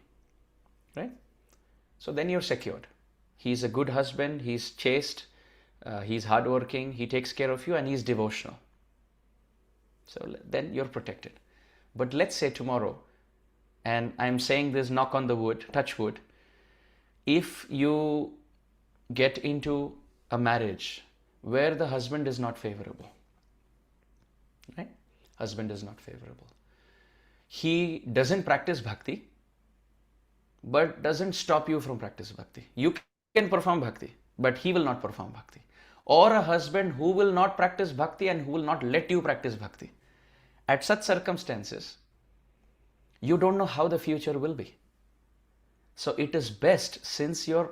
right? So then you're secured. He's a good husband, he's chaste, he's hardworking, he takes care of you, and he's devotional. So then you're protected. But let's say tomorrow, and I'm saying this, knock on the wood, touch wood, if you get into a marriage where the husband is not favorable, right? Husband is not favorable. He doesn't practice bhakti, but doesn't stop you from practice bhakti. You can perform bhakti, but he will not perform bhakti. Or a husband who will not practice bhakti and who will not let you practice bhakti. At such circumstances, you don't know how the future will be. So it is best, since you're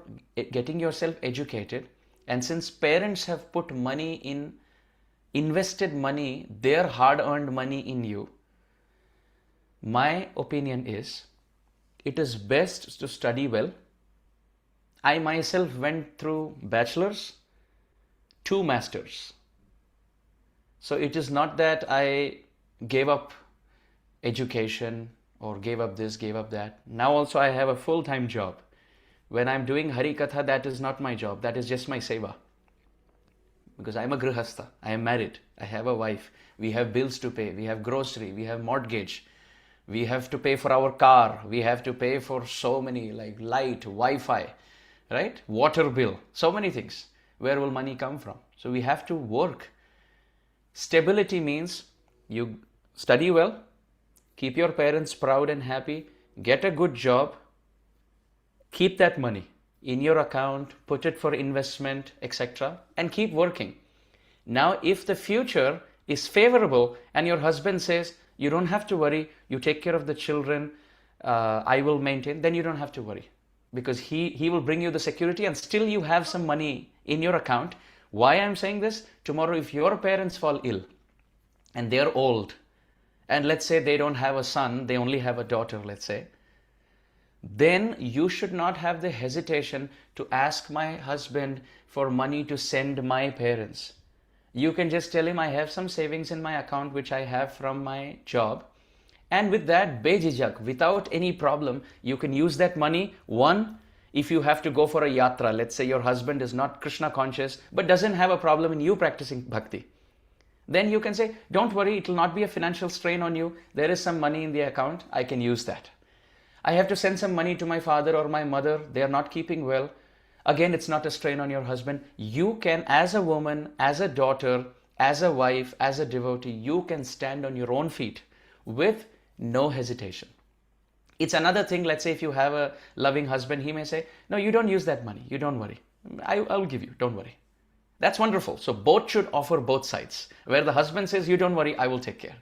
getting yourself educated and since parents have put money in, invested money, their hard-earned money in you, my opinion is, it is best to study well. I myself went through bachelor's, 2 masters. So it is not that I gave up education or gave up this, gave up that. Now also I have a full-time job. When I'm doing Hari Katha, that is not my job. That is just my seva. Because I'm a grihastha. I am married. I have a wife. We have bills to pay. We have grocery. We have mortgage. We have to pay for our car. We have to pay for so many, like light, Wi-Fi, right? Water bill. So many things. Where will money come from? So we have to work. Stability means you study well, keep your parents proud and happy, get a good job, keep that money in your account, put it for investment, etc., and keep working. Now, if the future is favorable and your husband says, you don't have to worry, you take care of the children, I will maintain, then you don't have to worry. Because he will bring you the security and still you have some money in your account. Why I'm saying this? Tomorrow, if your parents fall ill and they're old, and let's say they don't have a son, they only have a daughter, let's say, then you should not have the hesitation to ask my husband for money to send my parents. You can just tell him, I have some savings in my account which I have from my job. And with that, bejijak, without any problem, you can use that money. One, if you have to go for a yatra, let's say your husband is not Krishna conscious, but doesn't have a problem in you practicing bhakti. Then you can say, don't worry, it will not be a financial strain on you. There is some money in the account, I can use that. I have to send some money to my father or my mother, they are not keeping well. Again, it's not a strain on your husband. You can, as a woman, as a daughter, as a wife, as a devotee, you can stand on your own feet with no hesitation. It's another thing, let's say if you have a loving husband, he may say, no, you don't use that money, you don't worry. I'll give you, don't worry. That's wonderful. So both should offer both sides. Where the husband says, you don't worry, I will take care.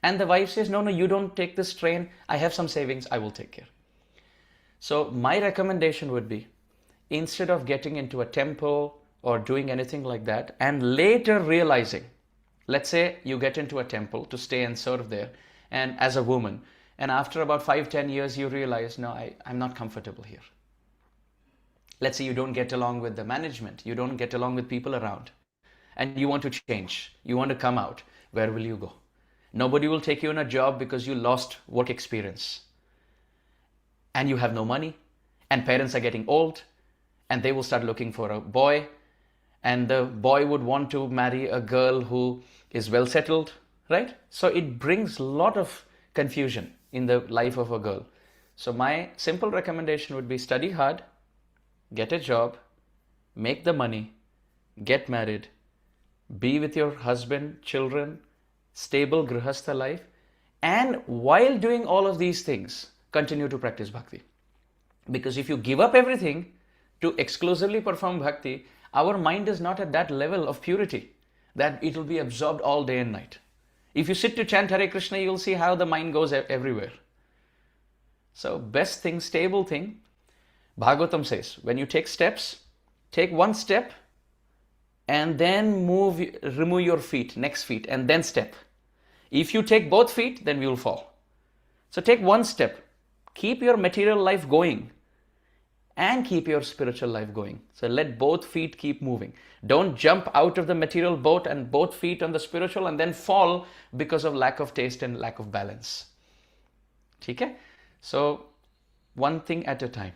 And the wife says, no, you don't take this strain, I have some savings, I will take care. So my recommendation would be, instead of getting into a temple or doing anything like that, and later realizing, let's say you get into a temple to stay and serve there, and as a woman, and after about 5-10 years you realize, no, I'm not comfortable here. Let's say you don't get along with the management, you don't get along with people around, and you want to change, you want to come out. Where will you go? Nobody will take you on a job because you lost work experience. And you have no money, and parents are getting old, and they will start looking for a boy, and the boy would want to marry a girl who is well settled, right? So it brings a lot of confusion in the life of a girl. So my simple recommendation would be, study hard, get a job, make the money, get married, be with your husband, children, stable grihastha life, and while doing all of these things, continue to practice bhakti. Because if you give up everything to exclusively perform bhakti, our mind is not at that level of purity that it will be absorbed all day and night. If you sit to chant Hare Krishna, you will see how the mind goes everywhere. So best thing, stable thing, Bhagavatam says, when you take steps, take one step and then remove your feet, next feet, and then step. If you take both feet, then we will fall. So take one step, keep your material life going and keep your spiritual life going. So let both feet keep moving. Don't jump out of the material boat and both feet on the spiritual and then fall because of lack of taste and lack of balance. ठीक है? So one thing at a time.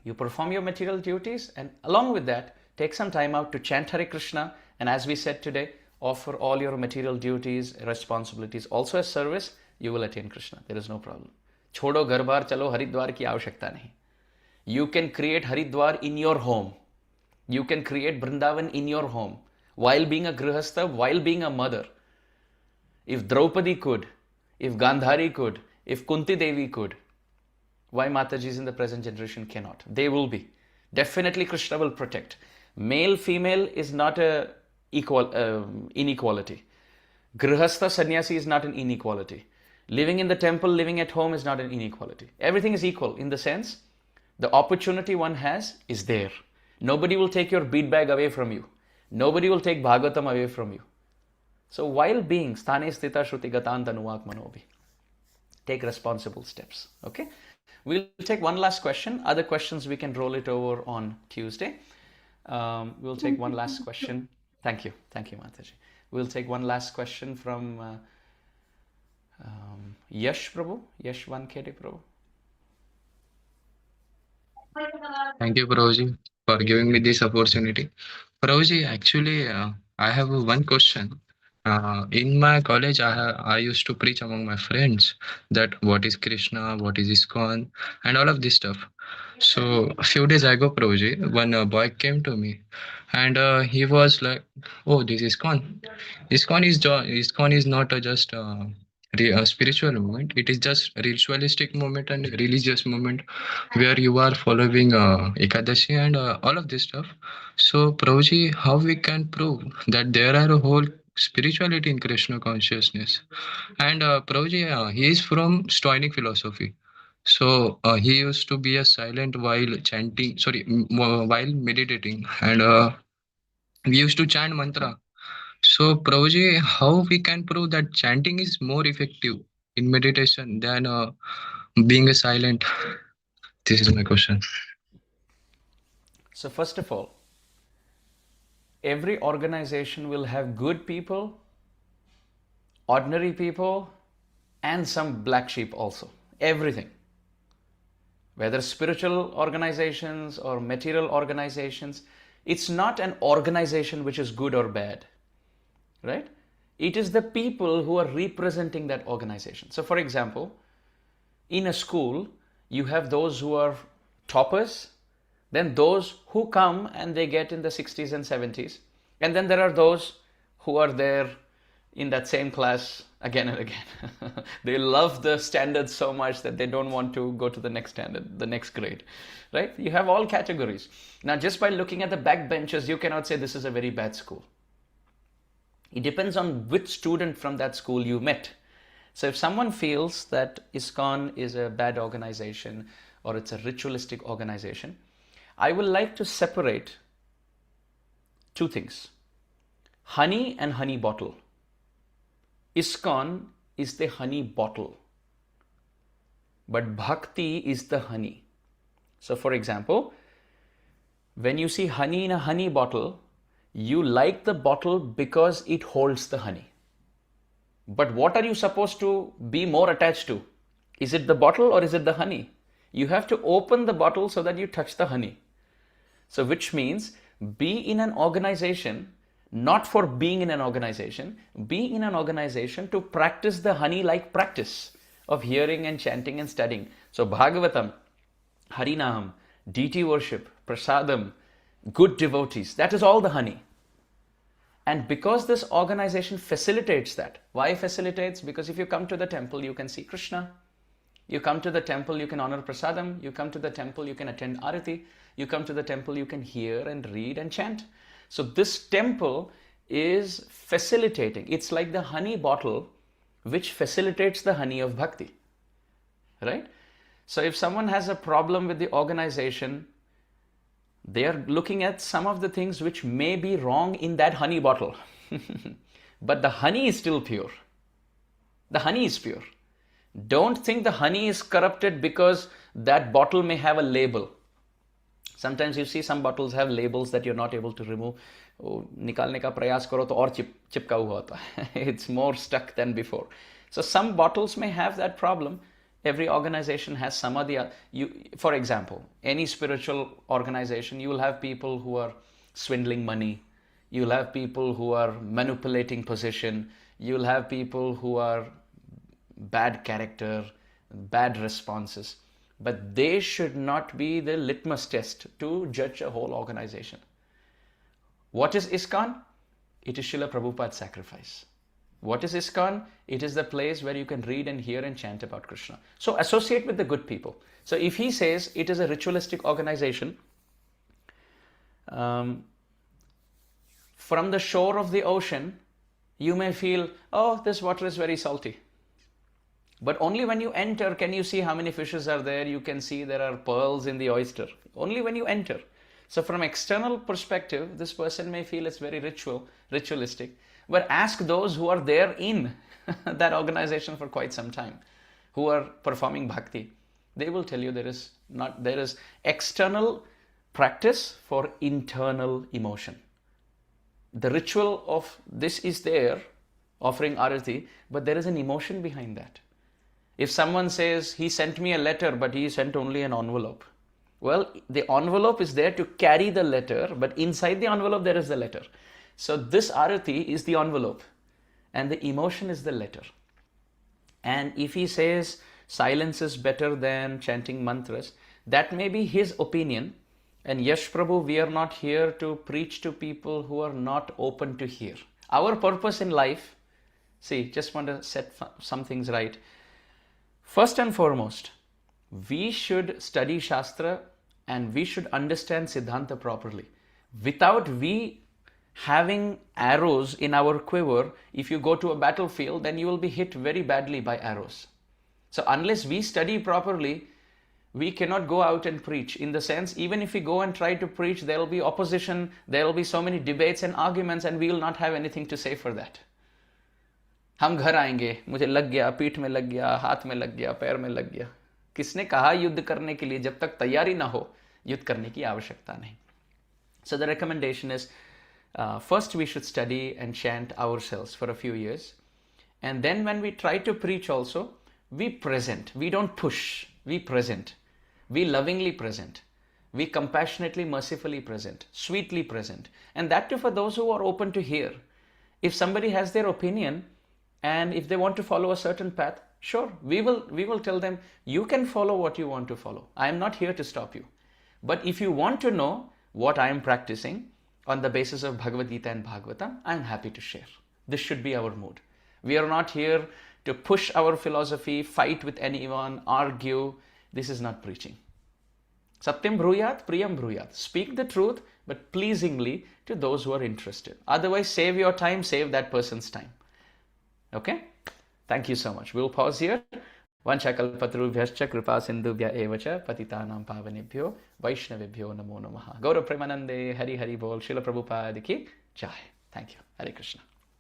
You perform your material duties, and along with that, take some time out to chant Hare Krishna. And as we said today, offer all your material duties, responsibilities also as service. You will attain Krishna. There is no problem. छोड़ो घर बार, चलो हरिद्वार की आवश्यकता नहीं. You can create Haridwar in your home. You can create Vrindavan in your home while being a grihastha, while being a mother. If Draupadi could, if Gandhari could, if Kunti Devi could, why Matajis in the present generation cannot? They will be. Definitely Krishna will protect. Male, female is not a inequality. Grihastha sannyasi is not an inequality. Living in the temple, living at home is not an inequality. Everything is equal in the sense the opportunity one has is there. Nobody will take your bead bag away from you. Nobody will take Bhagavatam away from you. So while being sthane sthita shruti gatan tanuak manobi, take responsible steps. Okay? We'll take one last question. Other questions we can roll it over on Tuesday. We'll take one last question. Thank you. Thank you, Mataji. We'll take one last question from Yash Prabhu. Yash Vankede Prabhu. Thank you, Prabhuji, for giving me this opportunity. Prabhuji, actually, I have one question. In my college, I used to preach among my friends that what is Krishna, what is ISKCON, and all of this stuff. So a few days ago, Prabhuji, one boy came to me, and he was like, "Oh, this is ISKCON. ISKCON is not just a spiritual movement. It is just ritualistic movement and religious movement where you are following Ekadashi and all of this stuff." So, Prabhuji, how we can prove that there are a whole spirituality in Krishna consciousness? And Prabhuji, he is from Stoic philosophy. So he used to be a silent while chanting, while meditating, and we used to chant mantra. So, Prabhuji, how we can prove that chanting is more effective in meditation than being a silent? This is my question. So first of all, every organization will have good people, ordinary people, and some black sheep also. Everything. Whether spiritual organizations or material organizations, it's not an organization which is good or bad, right? It is the people who are representing that organization. So for example, in a school, you have those who are toppers, then those who come and they get in the 60s and 70s, and then there are those who are there in that same class again and again. They love the standards so much that they don't want to go to the next standard, the next grade, right? You have all categories. Now, just by looking at the backbenchers, you cannot say this is a very bad school. It depends on which student from that school you met. So if someone feels that ISKCON is a bad organization or it's a ritualistic organization, I would like to separate two things: honey and honey bottle. ISKCON is the honey bottle, but bhakti is the honey. So for example, when you see honey in a honey bottle, you like the bottle because it holds the honey. But what are you supposed to be more attached to? Is it the bottle or is it the honey? You have to open the bottle so that you touch the honey. So which means be in an organization not for being in an organization, be in an organization to practice the honey-like practice of hearing and chanting and studying. So Bhagavatam, Harinam, deity worship, prasadam, good devotees, that is all the honey. And because this organization facilitates that, why facilitates? Because if you come to the temple, you can see Krishna. You come to the temple, you can honor prasadam. You come to the temple, you can attend arati. You come to the temple, you can hear and read and chant. So this temple is facilitating. It's like the honey bottle which facilitates the honey of bhakti, right? So if someone has a problem with the organization, they are looking at some of the things which may be wrong in that honey bottle. But the honey is still pure. The honey is pure. Don't think the honey is corrupted because that bottle may have a label. Sometimes you see some bottles have labels that you're not able to remove. निकालने का प्रयास करो तो और चिपका हुआ होता है. It's more stuck than before. So some bottles may have that problem. Every organization has some of the, for example, any spiritual organization, you will have people who are swindling money. You'll have people who are manipulating position. You'll have people who are bad character, bad responses. But they should not be the litmus test to judge a whole organization. What is ISKCON? It is Srila Prabhupada's sacrifice. What is ISKCON? It is the place where you can read and hear and chant about Krishna. So associate with the good people. So if he says it is a ritualistic organization, from the shore of the ocean, you may feel, oh, this water is very salty. But only when you enter can you see how many fishes are there. You can see there are pearls in the oyster. Only when you enter. So from external perspective, this person may feel it's very ritualistic. But ask those who are there in that organization for quite some time, who are performing bhakti. They will tell you there is external practice for internal emotion. The ritual of this is there, offering arati, but there is an emotion behind that. If someone says, he sent me a letter, but he sent only an envelope. Well, the envelope is there to carry the letter, but inside the envelope there is the letter. So this arati is the envelope and the emotion is the letter. And if he says silence is better than chanting mantras, that may be his opinion. And Yash Prabhu, we are not here to preach to people who are not open to hear. Our purpose in life, see, just want to set some things right. First and foremost, we should study Shastra and we should understand Siddhanta properly. Without we having arrows in our quiver, if you go to a battlefield, then you will be hit very badly by arrows. So unless we study properly, we cannot go out and preach. In the sense, even if we go and try to preach, there will be opposition, there will be so many debates and arguments, and we will not have anything to say for that. हम घर आएंगे, मुझे लग गया, पीठ में लग गया, हाथ में लग गया, पैर में लग गया. किसने कहा युद्ध करने के लिए? जब तक तैयारी ना हो, युद्ध करने की आवश्यकता नहीं. So the recommendation is, first we should study and chant ourselves for a few years. And then when we try to preach also, we present. We don't push, we present. We lovingly present. We compassionately, mercifully present, sweetly present. And that too for those who are open to hear. If somebody has their opinion and if they want to follow a certain path, sure, we will tell them, you can follow what you want to follow. I am not here to stop you. But if you want to know what I am practicing on the basis of Bhagavad Gita and Bhagavatam, I am happy to share. This should be our mood. We are not here to push our philosophy, fight with anyone, argue. This is not preaching. Satyam bruyat, priyam bruyat. Speak the truth, but pleasingly to those who are interested. Otherwise, save your time, save that person's time. Okay? Thank you so much. We'll pause here. Vanchakalpatarubhyascha kripa sindhubhya evacha patitanam pavanebhyo vaishnavebhyo namo namaha. Gaura Premanande Hari Hari Bol Srila Prabhupada ki Jai. Thank you. Hare Krishna.